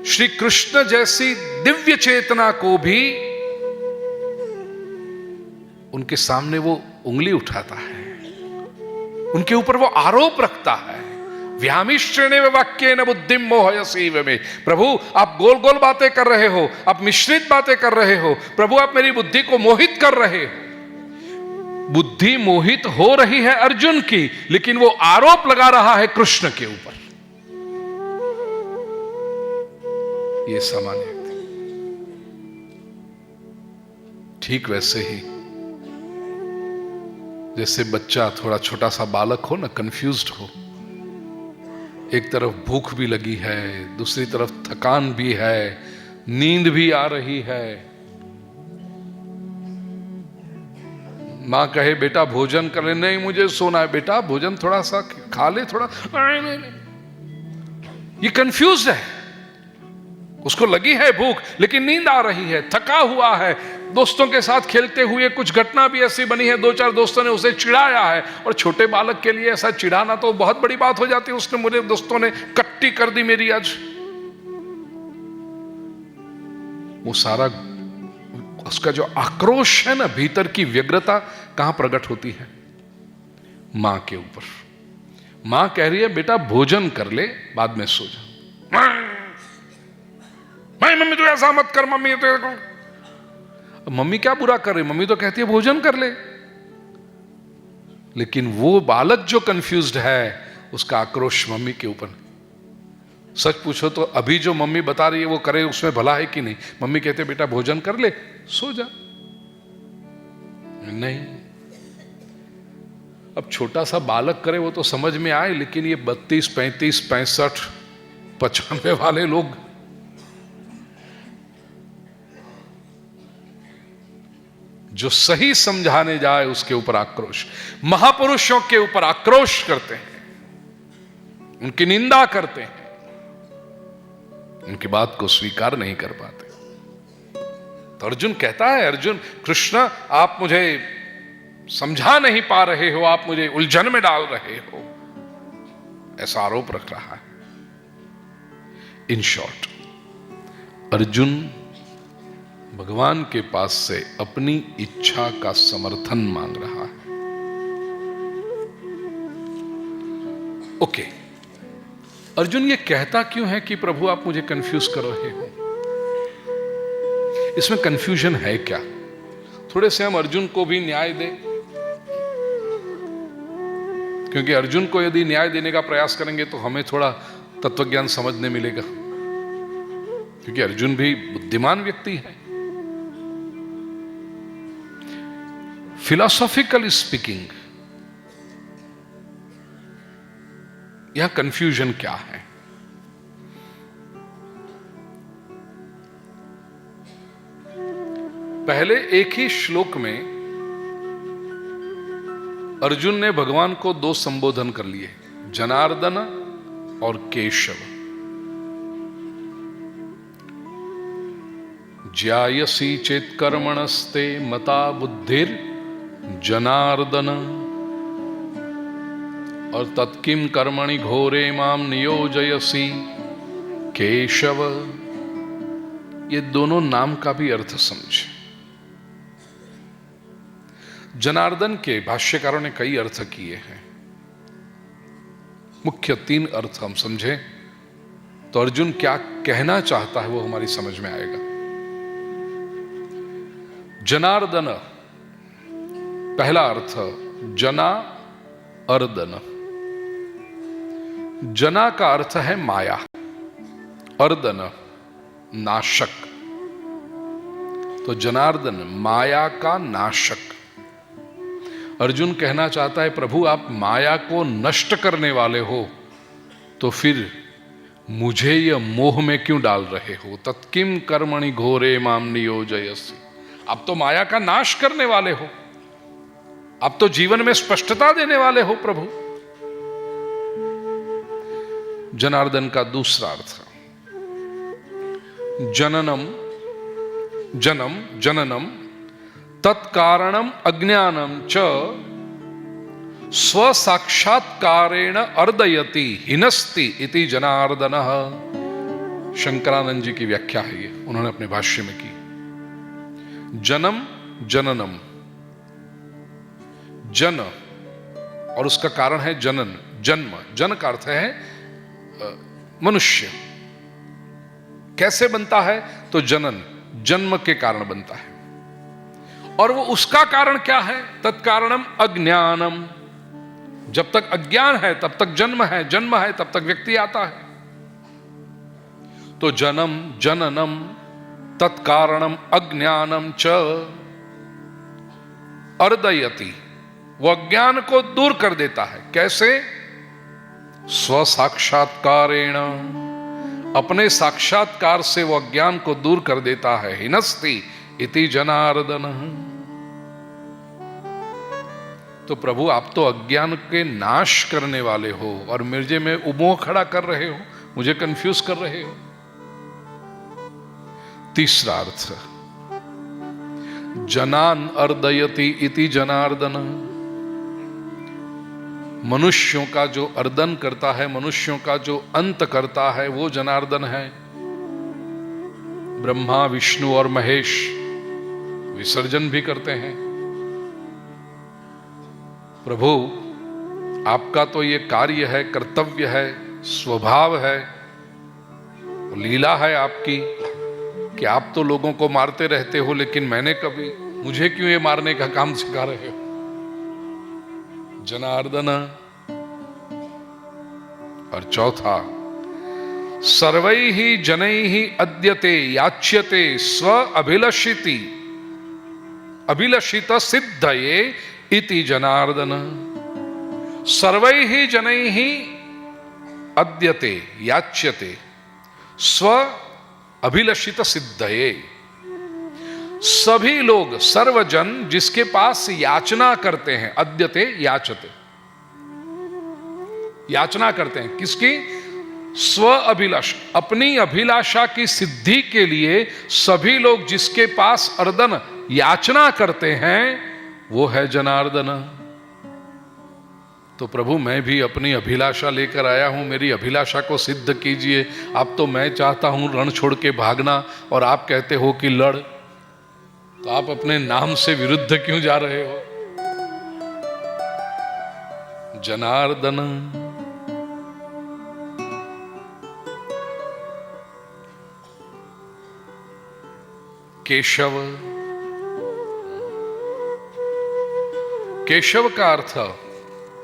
श्री कृष्ण जैसी दिव्य चेतना को भी उनके सामने वो उंगली उठाता है, उनके ऊपर वो आरोप रखता है। व्यामिश्रेणेव वाक्येन बुद्धिम मोहयसीव में। प्रभु, आप गोल गोल बातें कर रहे हो, आप मिश्रित बातें कर रहे हो, प्रभु आप मेरी बुद्धि को मोहित कर रहे हो। बुद्धि मोहित हो रही है अर्जुन की, लेकिन वो आरोप लगा रहा है कृष्ण के ऊपर। ये सामान्य, ठीक वैसे ही जैसे बच्चा, थोड़ा छोटा सा बालक हो ना, कंफ्यूज्ड हो, एक तरफ भूख भी लगी है, दूसरी तरफ थकान भी है, नींद भी आ रही है। मां कहे बेटा भोजन कर ले, नहीं मुझे सोना है। बेटा भोजन थोड़ा सा खा ले, थोड़ा नहीं। ये कंफ्यूज है, उसको लगी है भूख लेकिन नींद आ रही है, थका हुआ है। दोस्तों के साथ खेलते हुए कुछ घटना भी ऐसी बनी है, 2-4 दोस्तों ने उसे चिढ़ाया है, और छोटे बालक के लिए ऐसा चिढ़ाना तो बहुत बड़ी बात हो जाती है। उसने, मुझे दोस्तों ने कट्टी कर दी मेरी आज। वो सारा उसका जो आक्रोश है ना, भीतर की व्यग्रता कहां प्रकट होती है? मां के ऊपर। मां कह रही है बेटा भोजन कर ले, बाद में सो जा। मम्मी तू ऐसा मत कर, मम्मी तो, मम्मी क्या बुरा कर रही? मम्मी तो कहती है भोजन कर ले। लेकिन वो बालक जो कंफ्यूज्ड है, उसका आक्रोश मम्मी के ऊपर। सच पूछो तो अभी जो मम्मी बता रही है वो करे, उसमें भला है कि नहीं? मम्मी कहते बेटा भोजन कर ले, सो जा। नहीं, अब छोटा सा बालक करे वो तो समझ में आए, लेकिन ये 32, 35, 65, 95 वाले लोग, जो सही समझाने जाए उसके ऊपर आक्रोश, महापुरुषों के ऊपर आक्रोश करते हैं, उनकी निंदा करते हैं, उनकी बात को स्वीकार नहीं कर पाते। तो अर्जुन कहता है, अर्जुन कृष्ण आप मुझे समझा नहीं पा रहे हो, आप मुझे उलझन में डाल रहे हो, ऐसा आरोप रख रहा है। इन शॉर्ट, अर्जुन भगवान के पास से अपनी इच्छा का समर्थन मांग रहा है। ओके, अर्जुन ये कहता क्यों है कि प्रभु आप मुझे कंफ्यूज कर रहे हो? इसमें कंफ्यूजन है क्या? थोड़े से हम अर्जुन को भी न्याय दें, क्योंकि अर्जुन को यदि न्याय देने का प्रयास करेंगे तो हमें थोड़ा तत्वज्ञान समझने मिलेगा, क्योंकि अर्जुन भी बुद्धिमान व्यक्ति है। फिलॉसॉफिकली स्पीकिंग, यह कंफ्यूजन क्या है? पहले एक ही श्लोक में अर्जुन ने भगवान को दो संबोधन कर लिए, जनार्दन और केशव। ज्यायसी चेत कर्मणस्ते मता बुद्धिर जनार्दन और तत्किम कर्मणि घोरे माम नियोजयसी केशव। ये दोनों नाम का भी अर्थ समझे। जनार्दन के भाष्यकारों ने कई अर्थ किए हैं, मुख्य 3 अर्थ हम समझे तो अर्जुन क्या कहना चाहता है वो हमारी समझ में आएगा। जनार्दन, पहला अर्थ जना अर्दन। जना का अर्थ है माया, अर्दन नाशक। तो जनार्दन माया का नाशक। अर्जुन कहना चाहता है प्रभु आप माया को नष्ट करने वाले हो, तो फिर मुझे यह मोह में क्यों डाल रहे हो। तत्किम कर्मणि घोरे माम नियोजयसि। आप तो माया का नाश करने वाले हो, आप तो जीवन में स्पष्टता देने वाले हो प्रभु। जनार्दन का दूसरा अर्थ जननम, जनम जननम तत्कारणम अज्ञानम च स्वसाक्षात्कारेण अर्दयति हिनस्ति इति जनार्दनः। शंकरानंद जी की व्याख्या है ये, उन्होंने अपने भाष्य में की। जनम जननम, जन और उसका कारण है जनन, जन्म। जन का अर्थ है मनुष्य। कैसे बनता है तो जनन, जन्म के कारण बनता है। और वो उसका कारण क्या है, तत्कारणम अज्ञानम। जब तक अज्ञान है तब तक जन्म है, जन्म है तब तक व्यक्ति आता है। तो जन्म जननम तत्कारणम अज्ञानम च अर्दयति, वो अज्ञान को दूर कर देता है। कैसे, स्वसाक्षात्कारेण, अपने साक्षात्कार से वो अज्ञान को दूर कर देता है। हिनस्ति इति जनार्दन। तो प्रभु आप तो अज्ञान के नाश करने वाले हो और मुझे में उमोह खड़ा कर रहे हो, मुझे कंफ्यूज कर रहे हो। तीसरा अर्थ जनान अर्दयति इति जनार्दन। मनुष्यों का जो अर्दन करता है, मनुष्यों का जो अंत करता है वो जनार्दन है। ब्रह्मा विष्णु और महेश विसर्जन भी करते हैं। प्रभु आपका तो ये कार्य है, कर्तव्य है, स्वभाव है, लीला है आपकी कि आप तो लोगों को मारते रहते हो, लेकिन मुझे क्यों ये मारने का काम सिखा रहे हो। जनार्दन। और चौथा सर्वैहि जनैहि अद्यते याच्यते स्व अभिलषिति अभिलषित सिद्धये इति जनार्दन। सर्वैहि जनैहि अद्यते याच्यते स्व अभिलषित सिद्धये। सभी लोग, सर्वजन जिसके पास याचना करते हैं, अद्यते याचते, याचना करते हैं किसकी, स्व अभिलाष, अपनी अभिलाषा की सिद्धि के लिए सभी लोग जिसके पास अर्दन याचना करते हैं वो है जनार्दन। तो प्रभु मैं भी अपनी अभिलाषा लेकर आया हूं, मेरी अभिलाषा को सिद्ध कीजिए। आप तो मैं चाहता हूं रण छोड़ के भागना और आप कहते हो कि लड़, तो आप अपने नाम से विरुद्ध क्यों जा रहे हो। जनार्दन। केशव। केशव का अर्थ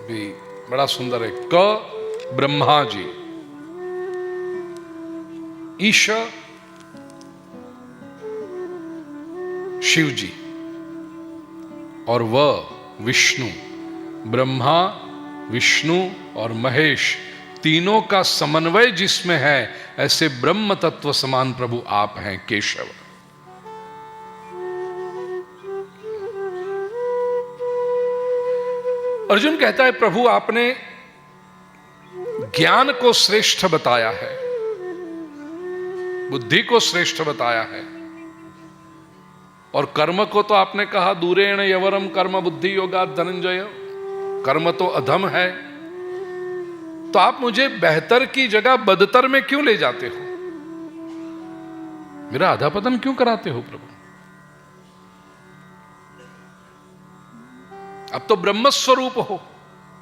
भी बड़ा सुंदर है। क ब्रह्मा जी, ईश शिव जी और व विष्णु। ब्रह्मा विष्णु और महेश तीनों का समन्वय जिसमें है, ऐसे ब्रह्म तत्व समान प्रभु आप हैं केशव। अर्जुन कहता है प्रभु आपने ज्ञान को श्रेष्ठ बताया है, बुद्धि को श्रेष्ठ बताया है, और कर्म को तो आपने कहा दूरेण यवरम कर्म बुद्धि योगा धनंजय, कर्म तो अधम है, तो आप मुझे बेहतर की जगह बदतर में क्यों ले जाते हो? मेरा अधपतन क्यों कराते हो प्रभु? अब तो ब्रह्म स्वरूप हो,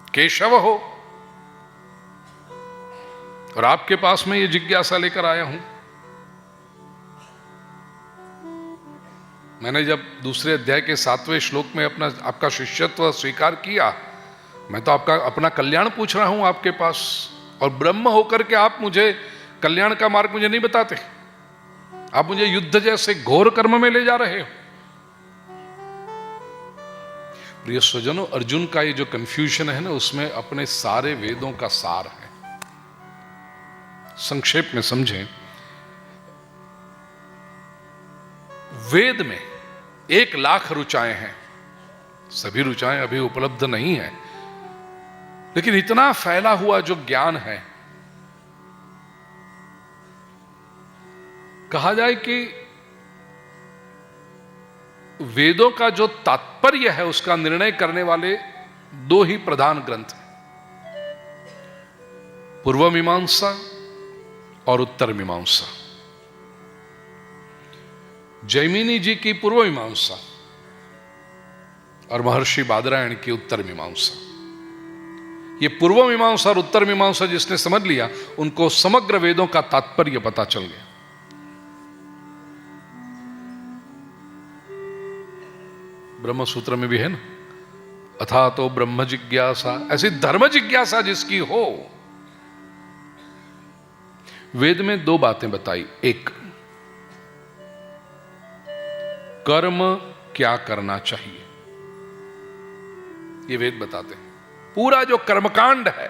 केशव हो, और आपके पास में ये जिज्ञासा लेकर आया हूं। मैंने जब दूसरे अध्याय के 7वें श्लोक में आपका शिष्यत्व स्वीकार किया, मैं तो आपका अपना कल्याण पूछ रहा हूं आपके पास, और ब्रह्म होकर के आप मुझे कल्याण का मार्ग मुझे नहीं बताते, आप मुझे युद्ध जैसे घोर कर्म में ले जा रहे हो। प्रिय स्वजनों, अर्जुन का ये जो कंफ्यूजन है ना, उसमें अपने सारे वेदों का सार है। संक्षेप में समझें, वेद में 1,00,000 ऋचाएं हैं, सभी ऋचाएं अभी उपलब्ध नहीं है, लेकिन इतना फैला हुआ जो ज्ञान है, कहा जाए कि वेदों का जो तात्पर्य है उसका निर्णय करने वाले 2 ही प्रधान ग्रंथ हैं, पूर्व मीमांसा और उत्तर मीमांसा। जैमिनी जी की पूर्व मीमांसा और महर्षि बादरायण की उत्तर मीमांसा। ये पूर्व मीमांसा और उत्तर मीमांसा जिसने समझ लिया, उनको समग्र वेदों का तात्पर्य पता चल गया। ब्रह्म सूत्र में भी है ना, अथा तो ब्रह्म जिज्ञासा, ऐसी धर्म जिज्ञासा जिसकी हो। वेद में 2 बातें बताई, एक कर्म क्या करना चाहिए, ये वेद बताते हैं। पूरा जो कर्मकांड है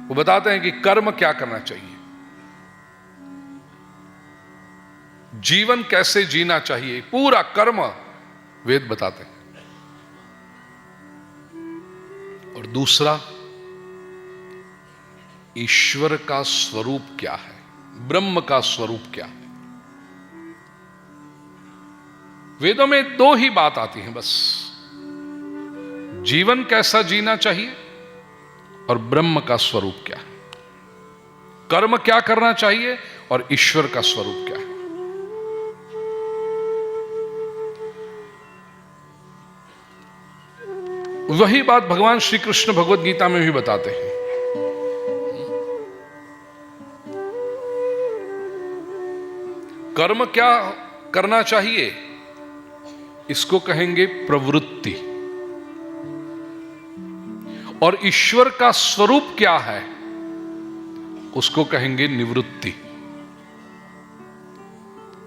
वो बताते हैं कि कर्म क्या करना चाहिए, जीवन कैसे जीना चाहिए, पूरा कर्म वेद बताते हैं। और दूसरा, ईश्वर का स्वरूप क्या है, ब्रह्म का स्वरूप क्या है। वेदों में 2 ही बात आती है बस, जीवन कैसा जीना चाहिए और ब्रह्म का स्वरूप क्या है, कर्म क्या करना चाहिए और ईश्वर का स्वरूप क्या है। वही बात भगवान श्री कृष्ण भगवद गीता में भी बताते हैं। कर्म क्या करना चाहिए, इसको कहेंगे प्रवृत्ति, और ईश्वर का स्वरूप क्या है उसको कहेंगे निवृत्ति।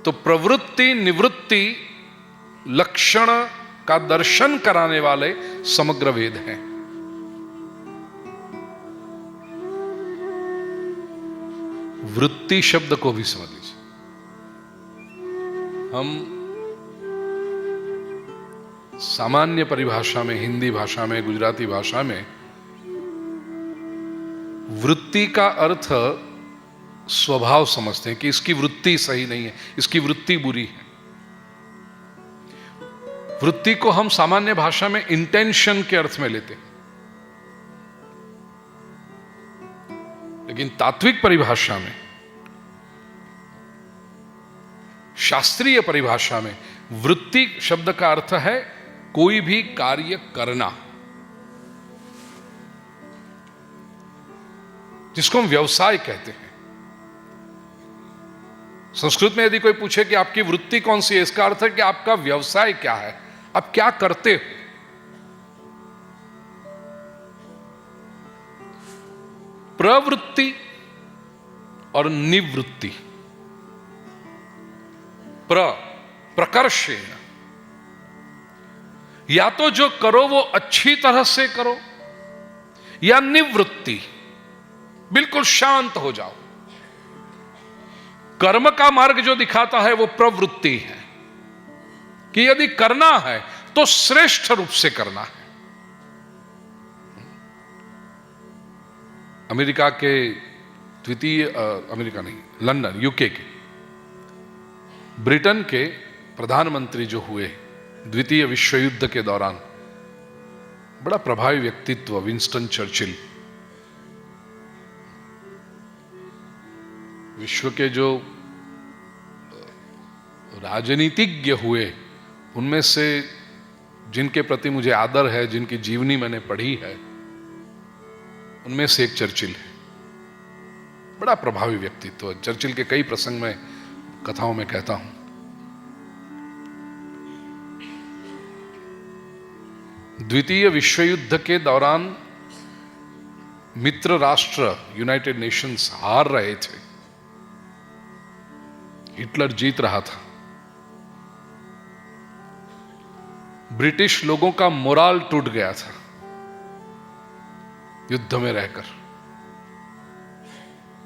तो प्रवृत्ति निवृत्ति लक्षण का दर्शन कराने वाले समग्र वेद हैं। वृत्ति शब्द को भी समझ लीजिए। हम सामान्य परिभाषा में, हिंदी भाषा में, गुजराती भाषा में वृत्ति का अर्थ स्वभाव समझते हैं कि इसकी वृत्ति सही नहीं है, इसकी वृत्ति बुरी है। वृत्ति को हम सामान्य भाषा में इंटेंशन के अर्थ में लेते हैं, लेकिन तात्विक परिभाषा में, शास्त्रीय परिभाषा में वृत्ति शब्द का अर्थ है कोई भी कार्य करना, जिसको हम व्यवसाय कहते हैं। संस्कृत में यदि कोई पूछे कि आपकी वृत्ति कौन सी है, इसका अर्थ है कि आपका व्यवसाय क्या है, आप क्या करते हो। प्रवृत्ति और निवृत्ति, प्रकर्षेण, या तो जो करो वो अच्छी तरह से करो, या निवृत्ति बिल्कुल शांत हो जाओ। कर्म का मार्ग जो दिखाता है वो प्रवृत्ति है कि यदि करना है तो श्रेष्ठ रूप से करना है। अमेरिका के द्वितीय अमेरिका नहीं, लंदन, यूके के, ब्रिटेन के प्रधानमंत्री जो हुए द्वितीय विश्व युद्ध के दौरान, बड़ा प्रभावी व्यक्तित्व विंस्टन चर्चिल। विश्व के जो राजनीतिज्ञ हुए उनमें से जिनके प्रति मुझे आदर है, जिनकी जीवनी मैंने पढ़ी है, उनमें से एक चर्चिल है। बड़ा प्रभावी व्यक्तित्व। चर्चिल के कई प्रसंग में कथाओं में कहता हूं। द्वितीय विश्व युद्ध के दौरान मित्र राष्ट्र यूनाइटेड नेशंस हार रहे थे, हिटलर जीत रहा था। ब्रिटिश लोगों का मोराल टूट गया था युद्ध में रहकर,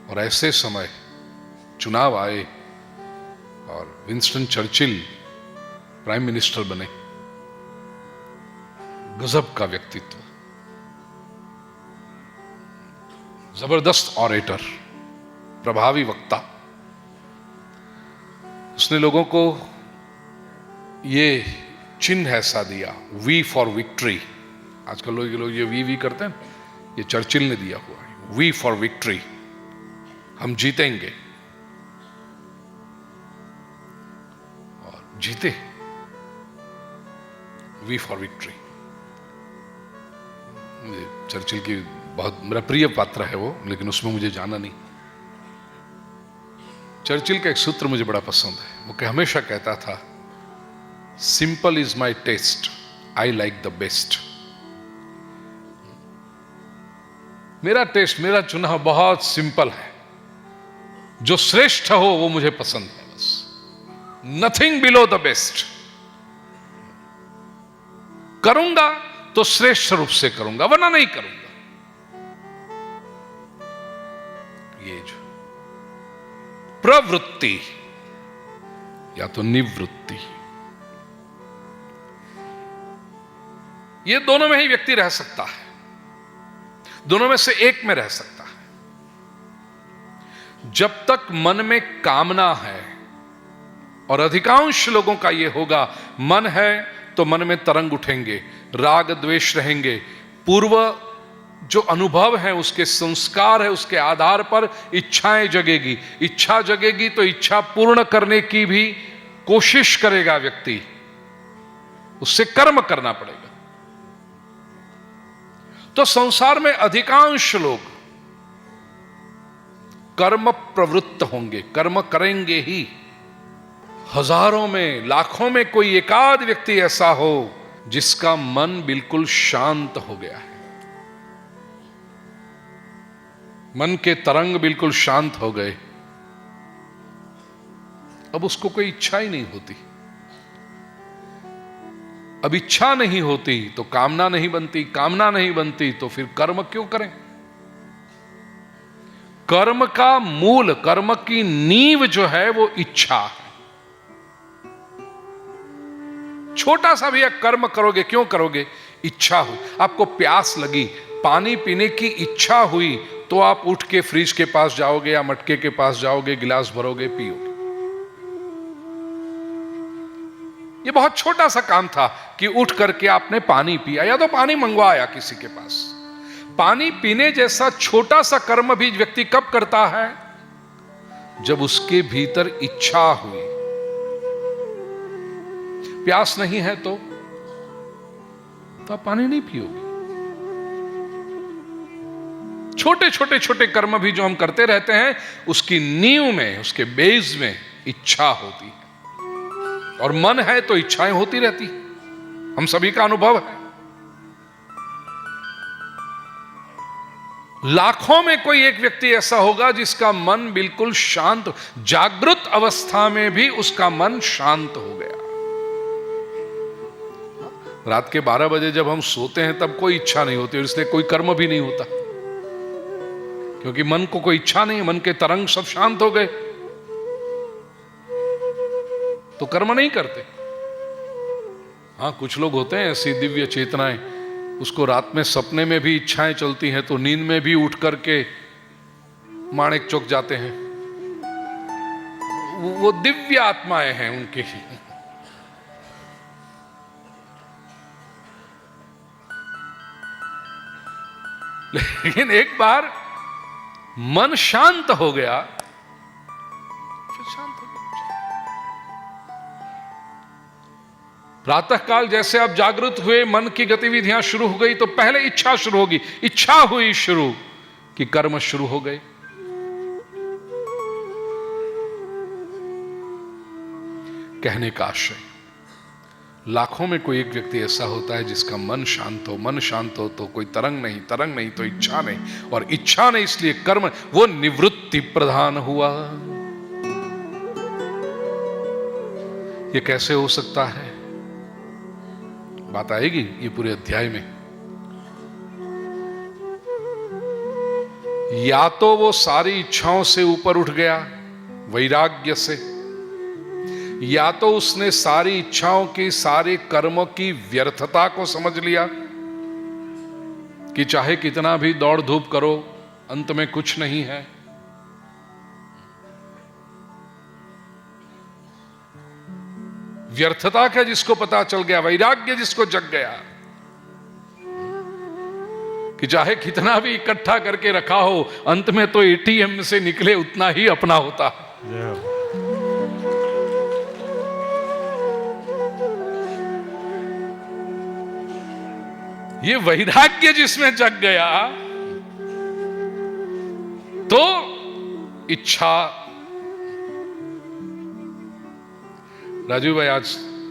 और ऐसे समय चुनाव आए और विंस्टन चर्चिल प्राइम मिनिस्टर बने। गजब का व्यक्तित्व, जबरदस्त ऑरेटर, प्रभावी वक्ता। उसने लोगों को ये चिन्ह ऐसा दिया, वी फॉर विक्ट्री। आजकल लोग ये वी करते हैं, ये चर्चिल ने दिया हुआ है, वी फॉर विक्ट्री, हम जीतेंगे। और जीते, वी फॉर विक्ट्री। चर्चिल की बहुत मेरा प्रिय पात्र है वो, लेकिन उसमें मुझे जाना नहीं। चर्चिल का एक सूत्र मुझे बड़ा पसंद है। वो हमेशा कहता था, simple is my taste, I like the best. मेरा टेस्ट, मेरा चुनाव बहुत सिंपल है, जो श्रेष्ठ हो वो मुझे पसंद है, बस। Nothing below the best. करूंगा तो श्रेष्ठ रूप से करूंगा, वरना नहीं करूंगा। ये जो प्रवृत्ति या तो निवृत्ति, ये दोनों में ही व्यक्ति रह सकता है, दोनों में से एक में रह सकता है। जब तक मन में कामना है, और अधिकांश लोगों का यह होगा, मन है तो मन में तरंग उठेंगे, राग द्वेष रहेंगे, पूर्व जो अनुभव है, उसके संस्कार है, उसके आधार पर इच्छाएं जगेगी। इच्छा जगेगी तो इच्छा पूर्ण करने की भी कोशिश करेगा व्यक्ति, उससे कर्म करना पड़ेगा। तो संसार में अधिकांश लोग कर्म प्रवृत्त होंगे, कर्म करेंगे ही। हजारों में, लाखों में कोई एकाध व्यक्ति ऐसा हो जिसका मन बिल्कुल शांत हो गया है, मन के तरंग बिल्कुल शांत हो गए। अब उसको कोई इच्छा ही नहीं होती। अब इच्छा नहीं होती तो कामना नहीं बनती, कामना नहीं बनती तो फिर कर्म क्यों करें? कर्म का मूल, कर्म की नींव जो है वो इच्छा है। छोटा सा भी एक कर्म करोगे, क्यों करोगे? इच्छा हुई। आपको प्यास लगी, पानी पीने की इच्छा हुई, तो आप उठ के फ्रिज के पास जाओगे या मटके के पास जाओगे, गिलास भरोगे, पियोगे। ये बहुत छोटा सा काम था कि उठ करके आपने पानी पिया, या तो पानी मंगवाया किसी के पास। पानी पीने जैसा छोटा सा कर्म भी व्यक्ति कब करता है? जब उसके भीतर इच्छा हुई। प्यास नहीं है तो आप पानी नहीं पियोगे। छोटे छोटे छोटे कर्म भी जो हम करते रहते हैं, उसकी नींव में, उसके बेस में इच्छा होती है, और मन है तो इच्छाएं होती रहती। हम सभी का अनुभव है। लाखों में कोई एक व्यक्ति ऐसा होगा जिसका मन बिल्कुल शांत, जागृत अवस्था में भी उसका मन शांत हो गया। रात के 12 बजे जब हम सोते हैं तब कोई इच्छा नहीं होती, और इसलिए कोई कर्म भी नहीं होता, क्योंकि मन को कोई इच्छा नहीं, मन के तरंग सब शांत हो गए, तो कर्म नहीं करते। हाँ, कुछ लोग होते हैं ऐसी दिव्य चेतनाएं उसको रात में सपने में भी इच्छाएं चलती हैं, तो नींद में भी उठ करके माणिक चौक जाते हैं। वो दिव्य आत्माएं हैं उनकी। लेकिन एक बार मन शांत हो गया, फिर शांत हो गया। प्रातःकाल जैसे आप जागृत हुए, मन की गतिविधियां शुरू हो गई, तो पहले इच्छा शुरू होगी। इच्छा हुई शुरू कि कर्म शुरू हो गए। कहने का आशय, लाखों में कोई एक व्यक्ति ऐसा होता है जिसका मन शांत हो। मन शांत हो तो कोई तरंग नहीं, तरंग नहीं तो इच्छा नहीं, और इच्छा नहीं इसलिए कर्म, वो निवृत्ति प्रधान हुआ। ये कैसे हो सकता है, बात आएगी ये पूरे अध्याय में। या तो वो सारी इच्छाओं से ऊपर उठ गया वैराग्य से, या तो उसने सारी इच्छाओं की, सारे कर्मों की व्यर्थता को समझ लिया कि चाहे कितना भी दौड़ धूप करो, अंत में कुछ नहीं है। व्यर्थता का जिसको पता चल गया, वैराग्य जिसको जग गया कि चाहे कितना भी इकट्ठा करके रखा हो, अंत में तो एटीएम से निकले उतना ही अपना होता है। ये वैराग्य जिसमें जग गया तो इच्छा। राजू भाई, आज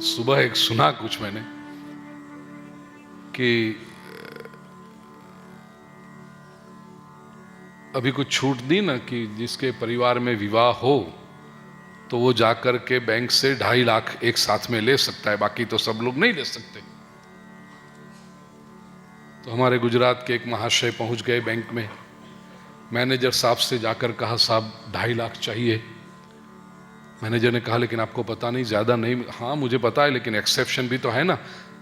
सुबह एक सुना कुछ मैंने कि अभी कुछ छूट दी ना कि जिसके परिवार में विवाह हो तो वो जाकर के बैंक से 2.5 लाख एक साथ में ले सकता है, बाकी तो सब लोग नहीं ले सकते। तो हमारे गुजरात के एक महाशय पहुंच गए बैंक में, मैनेजर साहब से जाकर कहा साहब 2.5 लाख चाहिए। मैनेजर ने कहा लेकिन आपको पता नहीं, ज्यादा नहीं। हाँ मुझे पता है, लेकिन एक्सेप्शन भी तो है ना,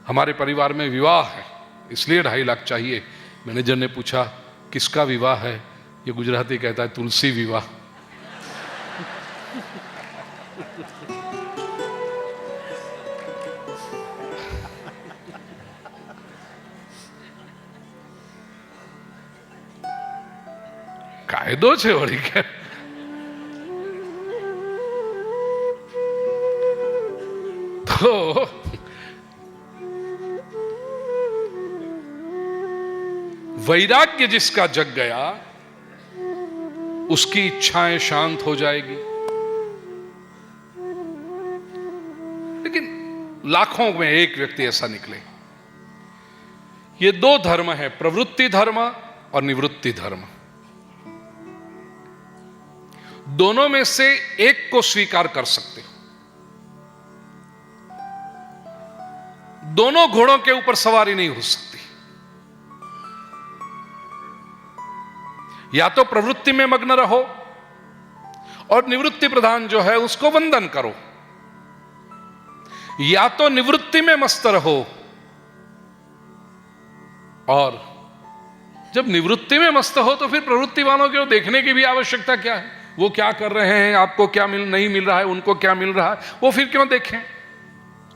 हमारे परिवार में विवाह है इसलिए 2.5 लाख चाहिए। मैनेजर ने पूछा किसका विवाह है? ये गुजराती कहता है तुलसी विवाह। કાયદો છે વળી કે તો वैराग्य जिसका जग गया उसकी इच्छाएं शांत हो जाएगी। लेकिन लाखों में एक व्यक्ति ऐसा निकले। ये 2 धर्म है, प्रवृत्ति धर्म और निवृत्ति धर्म। दोनों में से एक को स्वीकार कर सकते हो। दोनों घोड़ों के ऊपर सवारी नहीं हो सकती। या तो प्रवृत्ति में मग्न रहो और निवृत्ति प्रधान जो है उसको वंदन करो, या तो निवृत्ति में मस्त रहो और जब निवृत्ति में मस्त हो तो फिर प्रवृत्ति वालों को देखने की भी आवश्यकता क्या है? वो क्या कर रहे हैं, आपको क्या नहीं मिल रहा है, उनको क्या मिल रहा है, वो फिर क्यों देखें?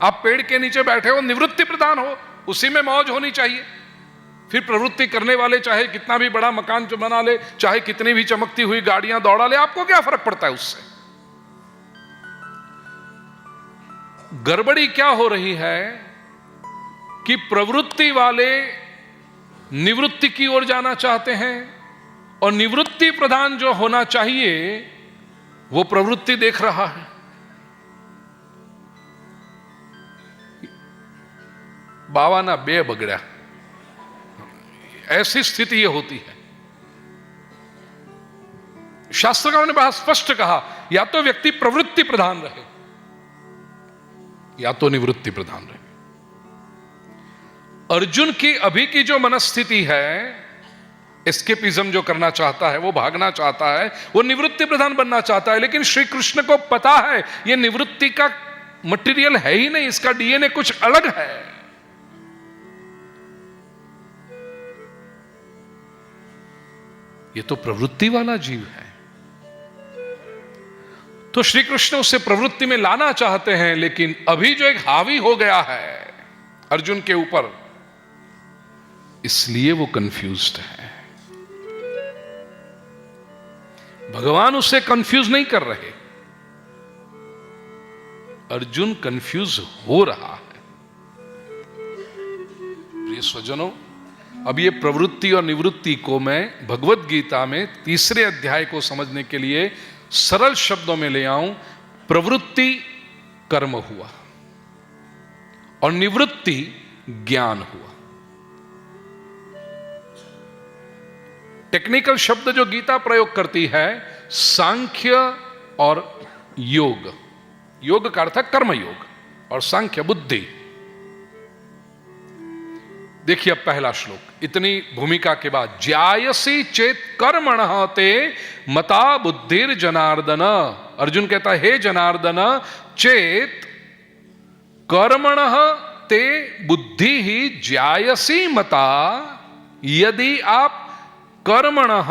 आप पेड़ के नीचे बैठे हो, निवृत्ति प्रधान हो, उसी में मौज होनी चाहिए। फिर प्रवृत्ति करने वाले चाहे कितना भी बड़ा मकान जो बना ले, चाहे कितनी भी चमकती हुई गाड़ियां दौड़ा ले, आपको क्या फर्क पड़ता है उससे? गड़बड़ी क्या हो रही है कि प्रवृत्ति वाले निवृत्ति की ओर जाना चाहते हैं और निवृत्ति प्रधान जो होना चाहिए वो प्रवृत्ति देख रहा है। बावाना 2 बगड़ा, ऐसी स्थिति ये होती है। शास्त्रकारों ने बहुत स्पष्ट कहा, या तो व्यक्ति प्रवृत्ति प्रधान रहे या तो निवृत्ति प्रधान रहे। अर्जुन की अभी की जो मनस्थिति है, एस्केपिज्म जो करना चाहता है, वो भागना चाहता है, वो निवृत्ति प्रधान बनना चाहता है। लेकिन श्री कृष्ण को पता है ये निवृत्ति का मटेरियल है ही नहीं, इसका डीएनए कुछ अलग है। ये तो प्रवृत्ति वाला जीव है। तो श्री कृष्ण उसे प्रवृत्ति में लाना चाहते हैं, लेकिन अभी जो एक हावी हो गया है अर्जुन के ऊपर, इसलिए वो कंफ्यूज्ड है। भगवान उसे कंफ्यूज नहीं कर रहे, अर्जुन कंफ्यूज हो रहा है। प्रिय स्वजनों, अब ये प्रवृत्ति और निवृत्ति को मैं भगवत गीता में 3 अध्याय को समझने के लिए सरल शब्दों में ले आऊं। प्रवृत्ति कर्म हुआ और निवृत्ति ज्ञान हुआ। टेक्निकल शब्द जो गीता प्रयोग करती है, सांख्य और योग। योग का अर्थ है कर्म योग और सांख्य बुद्धि। देखिए अब पहला श्लोक, इतनी भूमिका के बाद, ज्यायसी चेत कर्मणः ते मता बुद्धिर जनार्दन। अर्जुन कहता है, हे जनार्दन, चेत कर्मणः ते बुद्धि ही ज्यायसी मता। यदि आप कर्मणः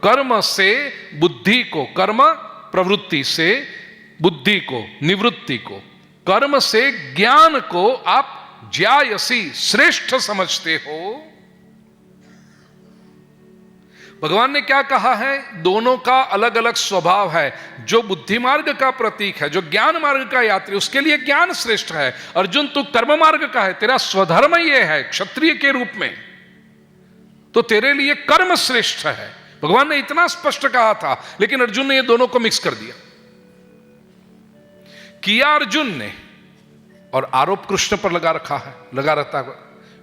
कर्म से बुद्धि को, कर्म प्रवृत्ति से बुद्धि को, निवृत्ति को, कर्म से ज्ञान को आप ज्यायसी श्रेष्ठ समझते हो। भगवान ने क्या कहा है? दोनों का अलग अलग स्वभाव है। जो बुद्धि मार्ग का प्रतीक है, जो ज्ञान मार्ग का यात्री, उसके लिए ज्ञान श्रेष्ठ है। अर्जुन, तू कर्म मार्ग का है, तेरा स्वधर्म ये है क्षत्रिय के रूप में, तो तेरे लिए कर्म श्रेष्ठ है। भगवान ने इतना स्पष्ट कहा था, लेकिन अर्जुन ने ये दोनों को मिक्स कर किया अर्जुन ने, और आरोप कृष्ण पर लगा रखा है, लगा रहता है।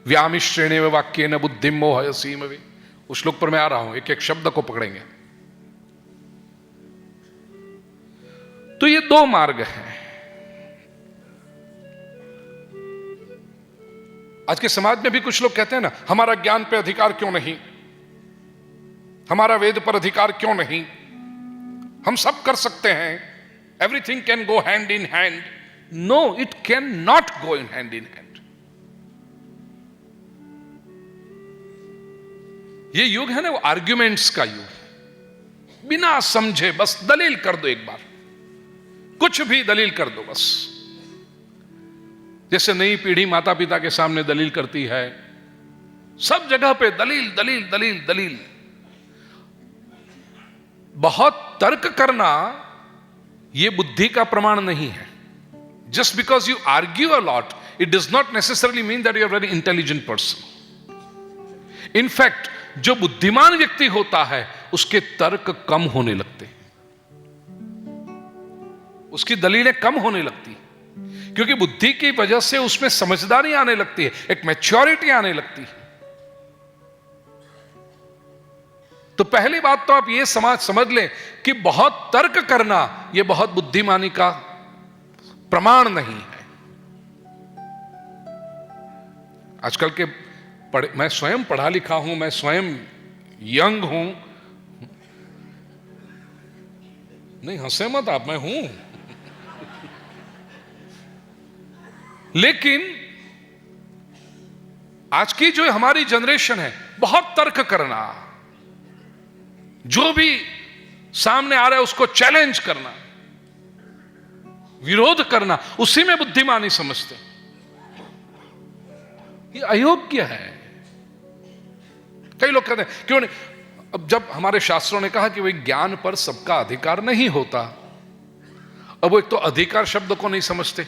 व्यामिश्रेणे वाक्य न बुद्धि मोहयसीम वे। उस श्लोक पर मैं आ रहा हूं, एक एक शब्द को पकड़ेंगे। तो ये 2 मार्ग हैं। आज के समाज में भी कुछ लोग कहते हैं ना, हमारा ज्ञान पे अधिकार क्यों नहीं, हमारा वेद पर अधिकार क्यों नहीं, हम सब कर सकते हैं, everything can go hand in hand. No, it can not go in hand in hand. ये युग है ना, वो आर्ग्यूमेंट्स का युग है। बिना समझे बस दलील कर दो, एक बार कुछ भी दलील कर दो बस। जैसे नई पीढ़ी माता पिता के सामने दलील करती है, सब जगह पे दलील दलील दलील दलील। बहुत तर्क करना ये बुद्धि का प्रमाण नहीं है। Just because you argue a lot, it does not necessarily mean that you are a very intelligent person. In fact, जो बुद्धिमान व्यक्ति होता है उसके तर्क कम होने लगते हैं, उसकी दलीलें कम होने लगती हैं, क्योंकि बुद्धि की वजह से उसमें समझदारी आने लगती है, एक मैच्योरिटी आने लगती है। तो पहली बात तो आप ये समझ लें कि बहुत तर्क करना यह बहुत बुद्धिमानी का प्रमाण नहीं है। आजकल के मैं स्वयं पढ़ा लिखा हूं, मैं स्वयं यंग हूं, नहीं हंसे मत आप, मैं हूं। लेकिन आज की जो हमारी जनरेशन है, बहुत तर्क करना, जो भी सामने आ रहा है उसको चैलेंज करना, विरोध करना, उसी में बुद्धिमानी समझते। ये अयोग्य है। कई लोग कहते हैं क्यों नहीं, अब जब हमारे शास्त्रों ने कहा कि वही ज्ञान पर सबका अधिकार नहीं होता, अब वो एक तो अधिकार शब्द को नहीं समझते,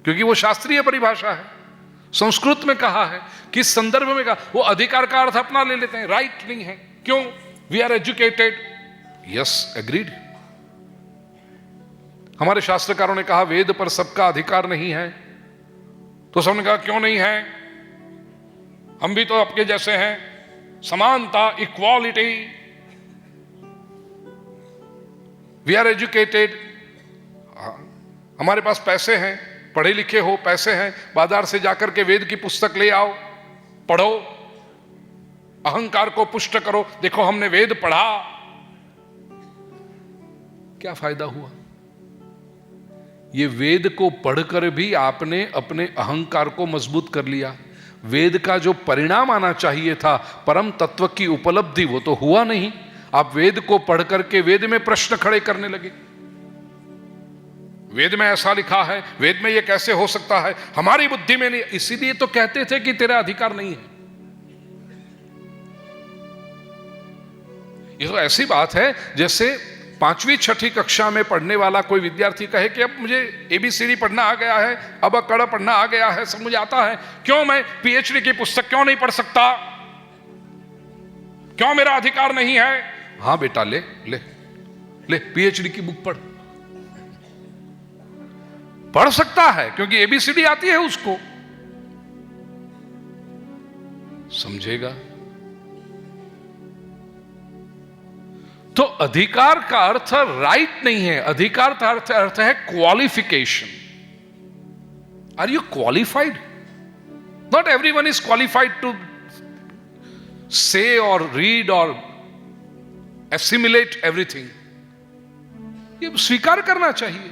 क्योंकि वो शास्त्रीय परिभाषा है, संस्कृत में कहा है, किस संदर्भ में कहा, वो अधिकार का अर्थ अपना ले लेते हैं, राइट नहीं है। क्यों? We are educated, yes agreed. हमारे शास्त्रकारों ने कहा वेद पर सबका अधिकार नहीं है, तो सबने कहा क्यों नहीं है, हम भी तो आपके जैसे हैं, समानता, इक्वालिटी, वी आर एजुकेटेड, हमारे पास पैसे हैं, पढ़े लिखे हो, पैसे हैं, बाजार से जाकर के वेद की पुस्तक ले आओ, पढ़ो, अहंकार को पुष्ट करो, देखो हमने वेद पढ़ा। क्या फायदा हुआ? ये वेद को पढ़कर भी आपने अपने अहंकार को मजबूत कर लिया। वेद का जो परिणाम आना चाहिए था, परम तत्व की उपलब्धि, वो तो हुआ नहीं। आप वेद को पढ़ करके वेद में प्रश्न खड़े करने लगे। वेद में ऐसा लिखा है, वेद में ये कैसे हो सकता है, हमारी बुद्धि में नहीं। इसीलिए तो कहते थे कि तेरा अधिकार नहीं है। ये तो ऐसी बात है जैसे 5वीं 6ठी कक्षा में पढ़ने वाला कोई विद्यार्थी कहे कि अब मुझे ABCD पढ़ना आ गया है, अब अकड़ पढ़ना आ गया है, सब मुझे आता है, क्यों मैं PhD की पुस्तक क्यों नहीं पढ़ सकता, क्यों मेरा अधिकार नहीं है? हाँ बेटा, ले ले ले PhD की बुक पढ़ सकता है, क्योंकि ABCD आती है उसको। समझेगा? तो अधिकार का अर्थ राइट नहीं है, अधिकार का अर्थ है qualification. Are you qualified? Not everyone is qualified to say और रीड और एसिमिलेट एवरीथिंग। ये स्वीकार करना चाहिए।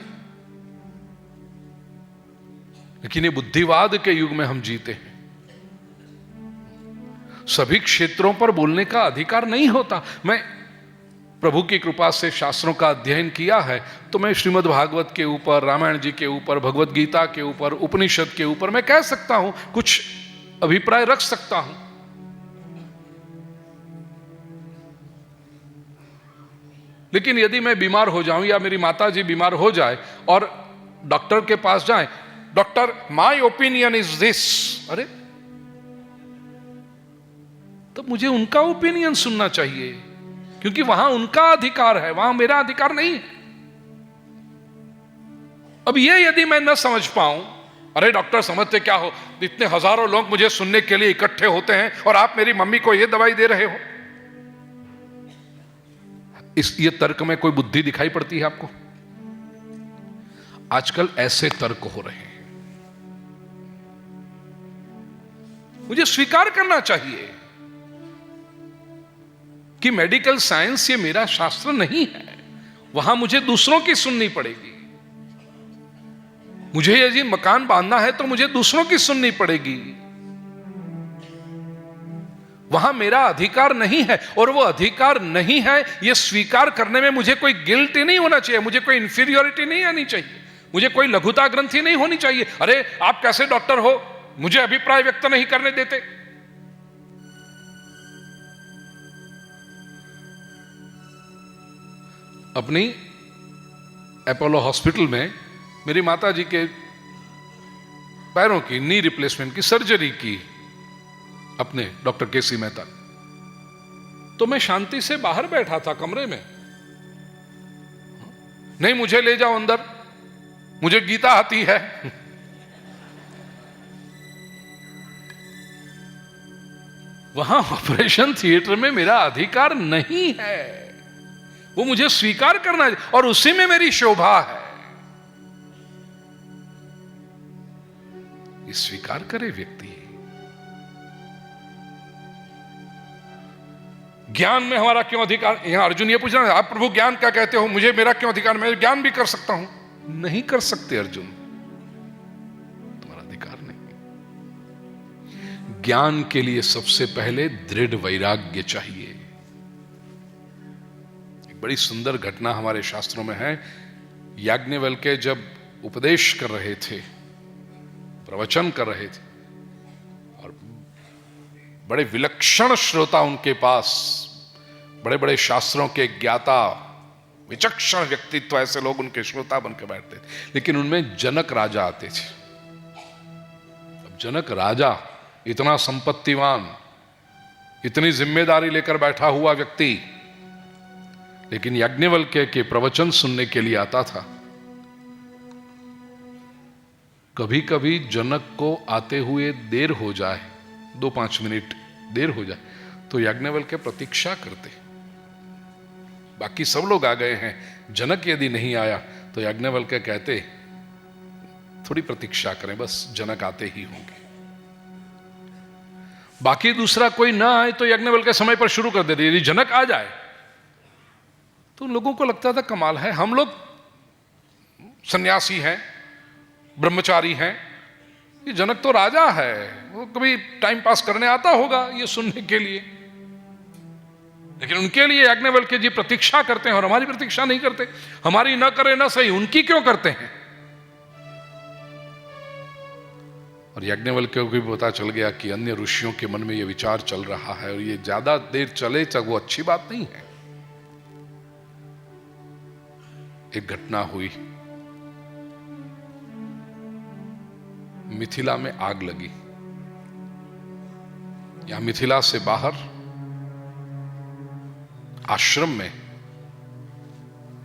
लेकिन ये बुद्धिवाद के युग में हम जीते हैं। सभी क्षेत्रों पर बोलने का अधिकार नहीं होता। मैं प्रभु की कृपा से शास्त्रों का अध्ययन किया है, तो मैं श्रीमद् भागवत के ऊपर, रामायण जी के ऊपर, भगवत गीता के ऊपर, उपनिषद के ऊपर मैं कह सकता हूं, कुछ अभिप्राय रख सकता हूं। लेकिन यदि मैं बीमार हो जाऊं या मेरी माता जी बीमार हो जाए और डॉक्टर के पास जाए, doctor my opinion is this, अरे तो मुझे उनका ओपिनियन सुनना चाहिए, क्योंकि वहां उनका अधिकार है, वहां मेरा अधिकार नहीं है। अब ये यदि मैं न समझ पाऊं, अरे डॉक्टर समझते क्या हो, इतने हजारों लोग मुझे सुनने के लिए इकट्ठे होते हैं और आप मेरी मम्मी को ये दवाई दे रहे हो। ये तर्क में कोई बुद्धि दिखाई पड़ती है आपको? आजकल ऐसे तर्क हो रहे हैं। मुझे स्वीकार करना चाहिए कि मेडिकल साइंस ये मेरा शास्त्र नहीं है, वहां मुझे दूसरों की सुननी पड़ेगी। मुझे यदि मकान बांधना है तो मुझे दूसरों की सुननी पड़ेगी। वहां मेरा अधिकार नहीं है, और वो अधिकार नहीं है ये स्वीकार करने में मुझे कोई गिल्ट नहीं होना चाहिए, मुझे कोई इंफीरियोरिटी नहीं आनी चाहिए, मुझे कोई लघुता ग्रंथि नहीं होनी चाहिए। अरे आप कैसे डॉक्टर हो, मुझे अभिप्राय व्यक्त नहीं करने देते। अपनी अपोलो हॉस्पिटल में मेरी माता जी के पैरों की नी रिप्लेसमेंट की सर्जरी की अपने डॉक्टर केसी मेहता, तो मैं शांति से बाहर बैठा था कमरे में। नहीं मुझे ले जाओ अंदर, मुझे गीता आती है। वहां ऑपरेशन थिएटर में मेरा अधिकार नहीं है, वो मुझे स्वीकार करना है, और उसी में मेरी शोभा है। ये स्वीकार करे व्यक्ति। ज्ञान में हमारा क्यों अधिकार? यहां अर्जुन ये पूछ रहा है, आप प्रभु ज्ञान क्या कहते हो, मुझे मेरा क्यों अधिकार? मैं ज्ञान भी कर सकता हूं। नहीं कर सकते अर्जुन, तुम्हारा अधिकार नहीं। ज्ञान के लिए सबसे पहले दृढ़ वैराग्य चाहिए। एक बड़ी सुंदर घटना हमारे शास्त्रों में है। याज्ञवल्क्य जब उपदेश कर रहे थे, प्रवचन कर रहे थे, और बड़े विलक्षण श्रोता उनके पास, बड़े बड़े शास्त्रों के ज्ञाता, विचक्षण व्यक्तित्व, ऐसे लोग उनके श्रोता बनकर बैठते थे। लेकिन उनमें जनक राजा आते थे। अब जनक राजा इतना संपत्तिवान, इतनी जिम्मेदारी लेकर बैठा हुआ व्यक्ति, लेकिन याज्ञवल्क्य के प्रवचन सुनने के लिए आता था। कभी कभी जनक को आते हुए देर हो जाए, 2-5 मिनट देर हो जाए, तो याज्ञवल्क्य प्रतीक्षा करते। बाकी सब लोग आ गए हैं, जनक यदि नहीं आया तो याज्ञवल्क्य कहते थोड़ी प्रतीक्षा करें, बस जनक आते ही होंगे। बाकी दूसरा कोई ना आए तो याज्ञवल्क्य समय पर शुरू कर देते। यदि जनक आ जाए तो उन लोगों को लगता था कमाल है, हम लोग सन्यासी हैं, ब्रह्मचारी हैं, ये जनक तो राजा है, वो कभी टाइम पास करने आता होगा ये सुनने के लिए, लेकिन उनके लिए याज्ञवल्क्य जी प्रतीक्षा करते हैं और हमारी प्रतीक्षा नहीं करते। हमारी न करे न सही, उनकी क्यों करते हैं? और याज्ञवल्क्य को भी पता चल गया कि अन्य ऋषियों के मन में यह विचार चल रहा है और ये ज्यादा देर चले तक वो अच्छी बात नहीं है। एक घटना हुई, मिथिला में आग लगी। यहां मिथिला से बाहर आश्रम में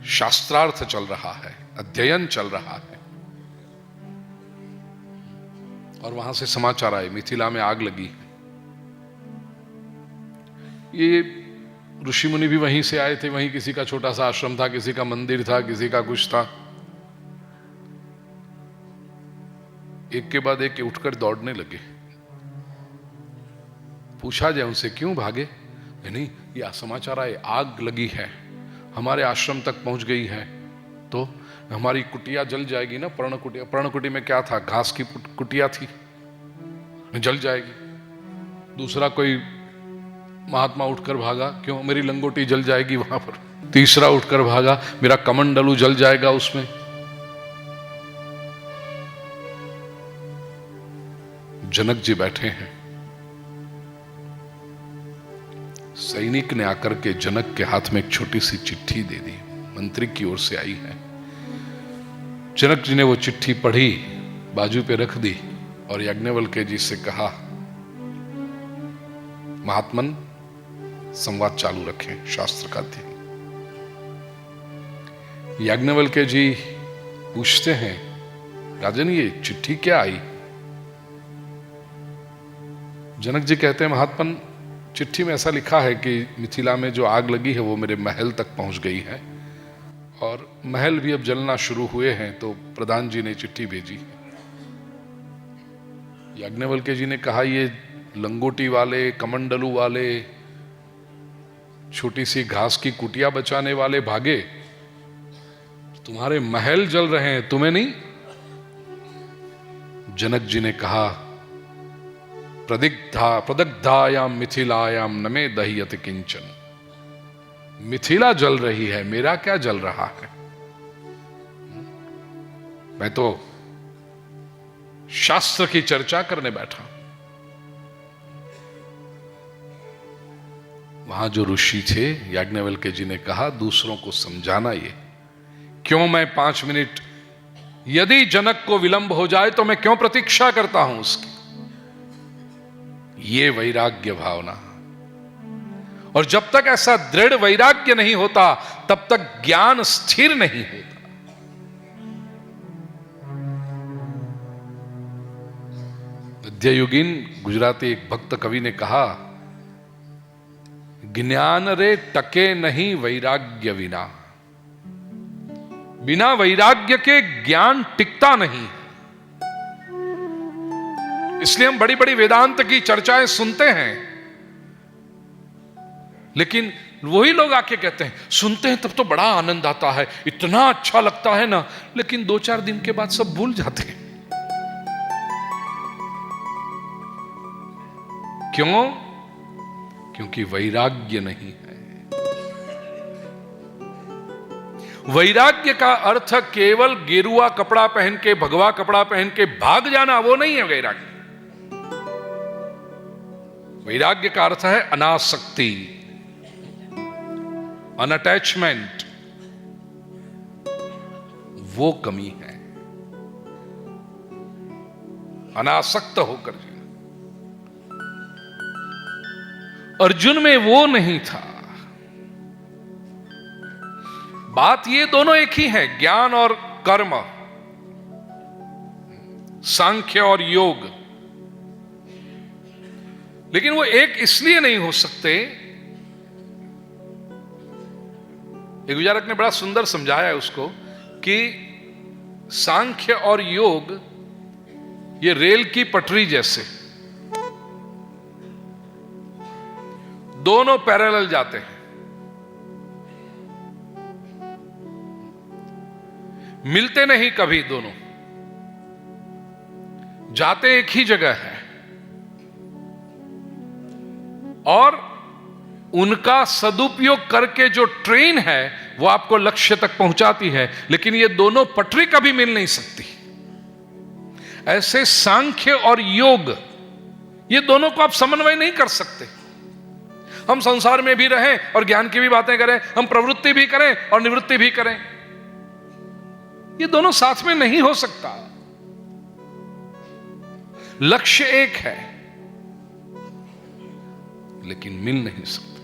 शास्त्रार्थ चल रहा है, अध्ययन चल रहा है, और वहां से समाचार आए मिथिला में आग लगी। ये ऋषि मुनि भी वहीं से आए थे, वहीं किसी का छोटा सा आश्रम था, किसी का मंदिर था, किसी का कुछ था। एक के बाद एक उठकर दौड़ने लगे। पूछा जाए उनसे, क्यों भागे? नहीं, ये समाचार आए आग लगी है, हमारे आश्रम तक पहुंच गई है, तो हमारी कुटिया जल जाएगी ना। पर्णकुटिया, पर्णकुटी में क्या था? घास की कुटिया थी, जल जाएगी। दूसरा कोई महात्मा उठकर भागा, क्यों? मेरी लंगोटी जल जाएगी वहां पर। तीसरा उठकर भागा, मेरा कमंडलू जल जाएगा उसमें। जनक जी बैठे हैं, सैनिक ने आकर के जनक के हाथ में एक छोटी सी चिट्ठी दे दी, मंत्री की ओर से आई है। जनक जी ने वो चिट्ठी पढ़ी, बाजू पे रख दी और याज्ञवल्क्य जी से कहा, महात्मन संवाद चालू रखें, शास्त्र का अध्ययन। याज्ञवल्क्य जी पूछते हैं, राजन ये चिट्ठी क्या आई? जनक जी कहते हैं, महात्मन चिट्ठी में ऐसा लिखा है कि मिथिला में जो आग लगी है वो मेरे महल तक पहुंच गई है और महल भी अब जलना शुरू हुए हैं, तो प्रधान जी ने चिट्ठी भेजी। याज्ञवल्क्य जी ने कहा, ये लंगोटी वाले, कमंडलू वाले, छोटी सी घास की कुटिया बचाने वाले भागे, तुम्हारे महल जल रहे हैं, तुम्हें नहीं? जनक जी ने कहा, प्रदग्धायाम मिथिलायाम न मे दह्यते किंचन। मिथिला जल रही है, मेरा क्या जल रहा है? मैं तो शास्त्र की चर्चा करने बैठा। वहां जो ऋषि थे, याज्ञवल्क्य जी ने कहा, दूसरों को समझाना ये, क्यों मैं 5 मिनट, यदि जनक को विलंब हो जाए तो मैं क्यों प्रतीक्षा करता हूं उसकी? ये वैराग्य भावना। और जब तक ऐसा दृढ़ वैराग्य नहीं होता तब तक ज्ञान स्थिर नहीं होता। मध्ययुगीन गुजराती एक भक्त कवि ने कहा, ज्ञान रे टके नहीं वैराग्य विना। बिना वैराग्य के ज्ञान टिकता नहीं। इसलिए हम बड़ी बड़ी वेदांत की चर्चाएं सुनते हैं, लेकिन वही लोग आके कहते हैं, सुनते हैं तब तो बड़ा आनंद आता है, इतना अच्छा लगता है ना, लेकिन 2-4 दिन के बाद सब भूल जाते हैं। क्यों? क्योंकि वैराग्य नहीं है। वैराग्य का अर्थ केवल गेरुआ कपड़ा पहन के, भगवा कपड़ा पहन के भाग जाना, वो नहीं है वैराग्य। वैराग्य का अर्थ है अनासक्ति, अनअटैचमेंट। वो कमी है, अनासक्त होकर जीना। अर्जुन में वो नहीं था। बात ये दोनों एक ही है, ज्ञान और कर्म, सांख्य और योग। लेकिन वो एक इसलिए नहीं हो सकते। एक विचारक ने बड़ा सुंदर समझाया है उसको कि सांख्य और योग ये रेल की पटरी जैसे, दोनों पैरेलल जाते हैं, मिलते नहीं कभी दोनों। जाते एक ही जगह है और उनका सदुपयोग करके जो ट्रेन है वो आपको लक्ष्य तक पहुंचाती है, लेकिन ये दोनों पटरी कभी मिल नहीं सकती। ऐसे सांख्य और योग, ये दोनों को आप समन्वय नहीं कर सकते। हम संसार में भी रहें और ज्ञान की भी बातें करें, हम प्रवृत्ति भी करें और निवृत्ति भी करें, ये दोनों साथ में नहीं हो सकता। लक्ष्य एक है लेकिन मिल नहीं सकते,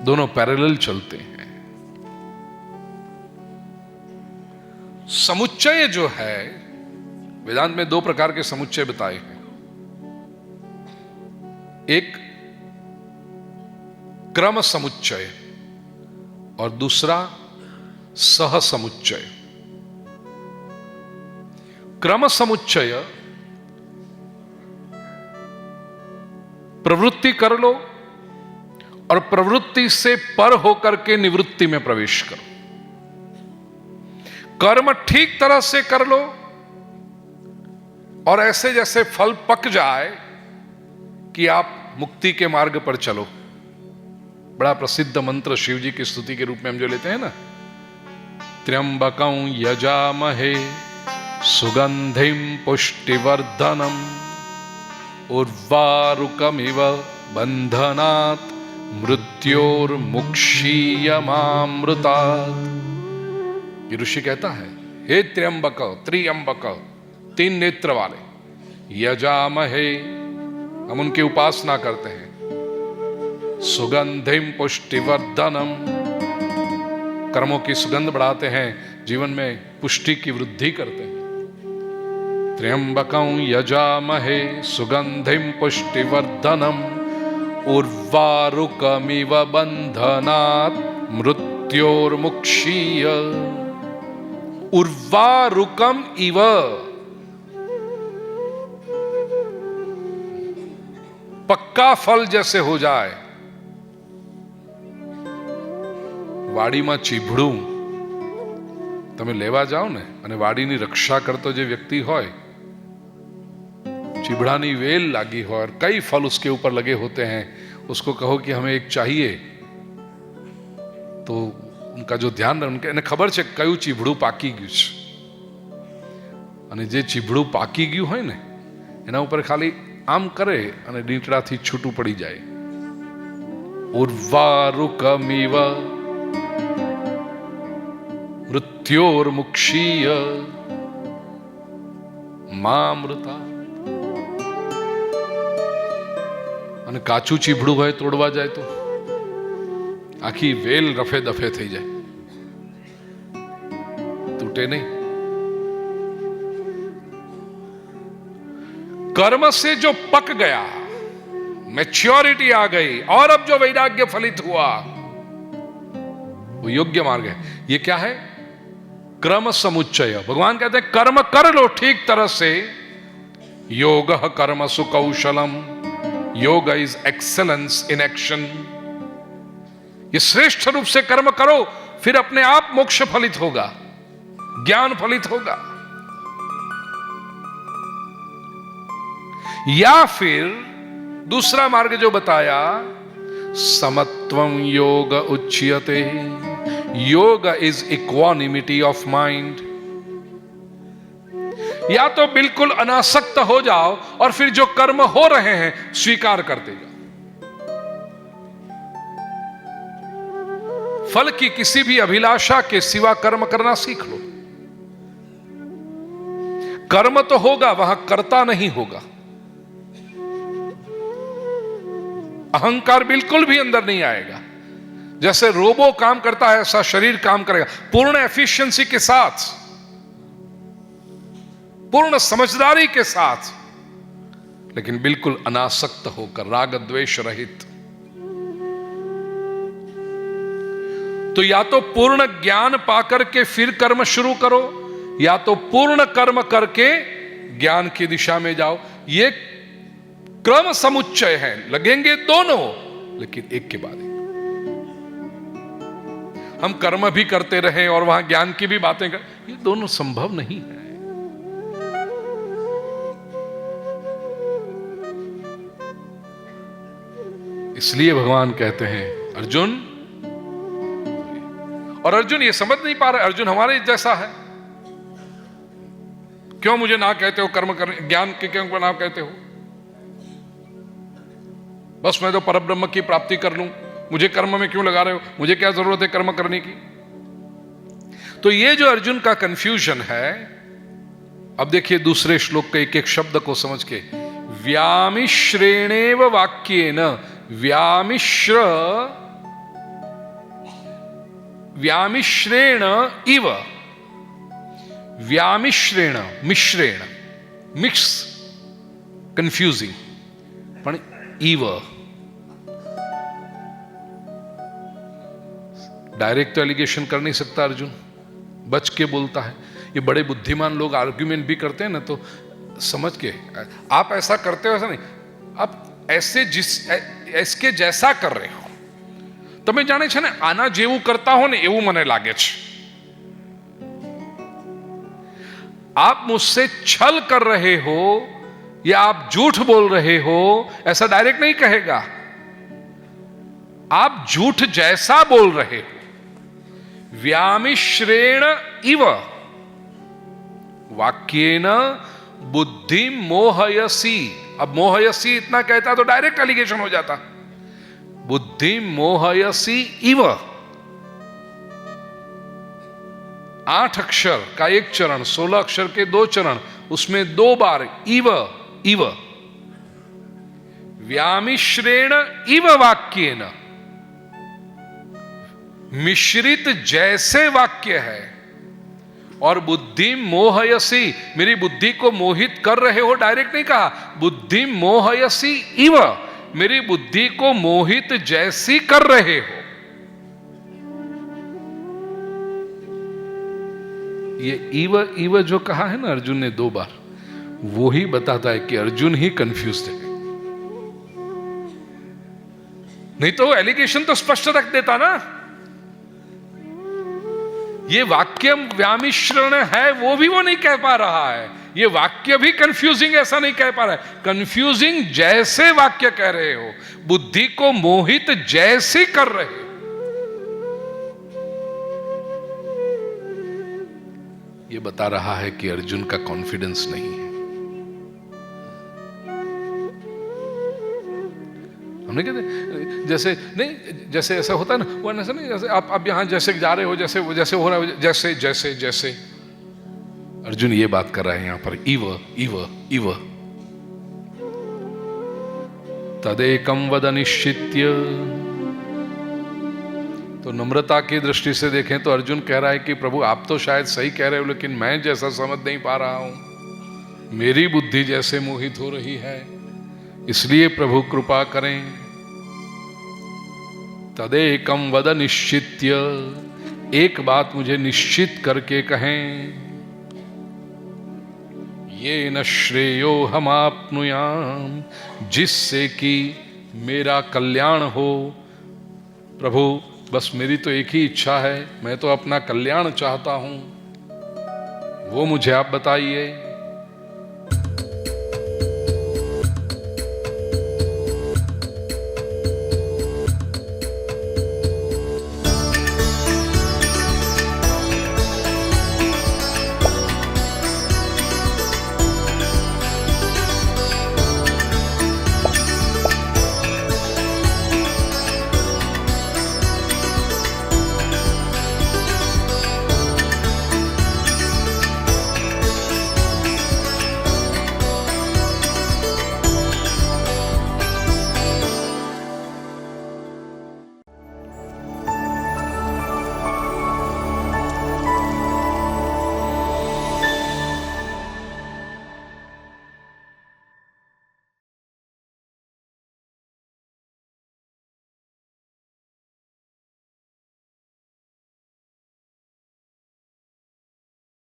दोनों पैरेलल चलते हैं। समुच्चय जो है, वेदांत में दो प्रकार के समुच्चय बताए हैं। एक क्रम समुच्चय और दूसरा सह समुच्चय। क्रम समुच्चय प्रवृत्ति कर लो और प्रवृत्ति से पर होकर के निवृत्ति में प्रवेश करो। कर्म ठीक तरह से कर लो और ऐसे जैसे फल पक जाए कि आप मुक्ति के मार्ग पर चलो। बड़ा प्रसिद्ध मंत्र शिव जी की स्तुति के रूप में हम जो लेते हैं ना, त्र्यंबकं यजामहे सुगंधिम पुष्टिवर्धनम उर्वारुकमिव बंधनात् मृत्योर्मुक्षीयमामृतात्। ये ऋषि कहता है, हे त्र्यंबक, त्रियंबक, तीन नेत्र वाले, यजामहे, हम उनकी उपासना करते हैं, सुगंधिम पुष्टिवर्धनम, कर्मों की सुगंध बढ़ाते हैं, जीवन में पुष्टि की वृद्धि करते हैं। त्र्यंबकं यजामहे सुगंधिम पुष्टिवर्धनम उर्वारुकमिव बंधनात् मृत्योर्मुक्षीय। उर्वारुकम इव, पक्का फल जैसे हो जाए। વાડીમાં ચીભડું તમે લેવા જાઓ ને અને વાડીની રક્ષા કરતો જે વ્યક્તિ હોય, चिबड़ानी वेल लागी हो और कई फल उसके ऊपर लगे होते हैं, उसको कहो कि हमें एक चाहिए, तो उनका जो ध्यान रहे, उनके खबर है कયું ચીભડું પાકી ગયું છે, અને જે ચીભડું પાકી ગયું હોય ને એના ઉપર ખાલી આમ કરે અને ડીંટડાથી છૂટું પડી જાય. ઉર્વારુકમિવ મૃત્યોર્મુક્ષીય મામૃતા. અને કાચું ચીભડું હોય તોડવા જાય તો આખી વેલ રફે દફે થઈ જાય, टूटे नहीं. कर्म से जो पक गया, मैच्योरिटी आ गई और अब जो वैराग्य फलित हुआ वो योग्य मार्ग है. ये क्या है? क्रम समुच्चय. भगवान कहते हैं कर्म कर लो ठीक तरह से. योग कर्मसु कौशलम. योग इज एक्सेलेंस इन एक्शन. ये श्रेष्ठ रूप से कर्म करो, फिर अपने आप मोक्ष फलित होगा, ज्ञान फलित होगा. या फिर दूसरा मार्ग जो बताया, समत्वं योग उच्यते. योग इज इक्वानिमिटी ऑफ माइंड. या तो बिल्कुल अनासक्त हो जाओ और फिर जो कर्म हो रहे हैं स्वीकार करते जाओ. फल की किसी भी अभिलाषा के सिवा कर्म करना सीख लो. कर्म तो होगा, वहां कर्ता नहीं होगा. अहंकार बिल्कुल भी अंदर नहीं आएगा. जैसे रोबो काम करता है ऐसा शरीर काम करेगा, पूर्ण एफिशिएंसी के साथ, पूर्ण समझदारी के साथ, लेकिन बिल्कुल अनासक्त होकर, राग द्वेष रहित. तो या तो पूर्ण ज्ञान पाकर के फिर कर्म शुरू करो, या तो पूर्ण कर्म करके ज्ञान की दिशा में जाओ. ये क्रम समुच्चय है, लगेंगे दोनों लेकिन एक के बाद एक. हम कर्म भी करते रहे और वहां ज्ञान की भी बातें कर, ये दोनों संभव नहीं है. इसलिए भगवान कहते हैं अर्जुन, और अर्जुन ये समझ नहीं पा रहा, अर्जुन हमारे जैसा है, क्यों मुझे ना कहते हो कर्म करने, ज्ञान के क्यों ना कहते हो? बस मैं तो परब्रह्म की प्राप्ति कर लूं, मुझे कर्म में क्यों लगा रहे हो? मुझे क्या जरूरत है कर्म करने की? तो ये जो अर्जुन का कंफ्यूजन है, अब देखिए दूसरे श्लोक के एक एक शब्द को समझ के, व्यामिश्रेणेव वाक्येन, व्यामिश्रेण इव, व्यामिश्रेण, मिश्रेण, मिक्स, कंफ्यूजिंग, पण इव, डायरेक्ट तो एलिगेशन कर नहीं सकता अर्जुन, बच के बोलता है। ये बड़े बुद्धिमान लोग आर्ग्यूमेंट भी करते हैं ना, तो समझ के, आप ऐसा करते हो ऐसा नहीं, आप ऐसे इसके जैसा कर रहे हो, તમે જાણે છે ને આના જેવું કરતા હો ને એવું મને લાગે છે, आप मुझसे छल कर रहे हो या आप झूठ बोल रहे हो, ऐसा डायरेक्ट नहीं कहेगा, आप झूठ जैसा बोल रहे हो। व्यामिश्रेण इव वाक्येन बुद्धि मोहयसी, अब मोहयसी इतना कहता तो डायरेक्ट एलिगेशन हो जाता, बुद्धि मोहयसी इव, 8 अक्षर का एक चरण, 16 अक्षर के 2 चरण, उसमें 2 बार इव इव, व्यामिश्रेण इव वाक्येन, मिश्रित जैसे वाक्य है, और बुद्धि मोहयसी, मेरी बुद्धि को मोहित कर रहे हो, डायरेक्ट नहीं कहा, बुद्धि मोहयसी इव, मेरी बुद्धि को मोहित जैसी कर रहे हो। ये इव इव जो कहा है ना अर्जुन ने 2 बार, वो ही बताता है कि अर्जुन ही कंफ्यूज्ड है, नहीं तो एलिगेशन तो स्पष्ट रख देता ना। ये वाक्य व्यामिश्रण है, वो भी वो नहीं कह पा रहा है, ये वाक्य भी कंफ्यूजिंग ऐसा नहीं कह पा रहा है, कंफ्यूजिंग जैसे वाक्य कह रहे हो, बुद्धि को मोहित जैसे कर रहे हो। ये बता रहा है कि अर्जुन का कॉन्फिडेंस नहीं है। हमने कहते जैसे नहीं, जैसे ऐसा होता है ना, वो ऐसा नहीं, जैसे आप यहां जैसे जा रहे हो, जैसे जैसे हो रहा है, जैसे जैसे जैसे अर्जुन ये बात कर रहा है यहां पर, इव इव इव, तदेकं वद निश्चित्य। तो नम्रता की दृष्टि से देखें तो अर्जुन कह रहा है कि प्रभु आप तो शायद सही कह रहे हो, लेकिन मैं जैसा समझ नहीं पा रहा हूं, मेरी बुद्धि जैसे मोहित हो रही है, इसलिए प्रभु कृपा करें। तदेकं वद निश्चित्य, एक बात मुझे निश्चित करके कहें, ये न श्रेयो हम आपनुयाम, जिससे कि मेरा कल्याण हो। प्रभु बस मेरी तो एक ही इच्छा है, मैं तो अपना कल्याण चाहता हूं, वो मुझे आप बताइए।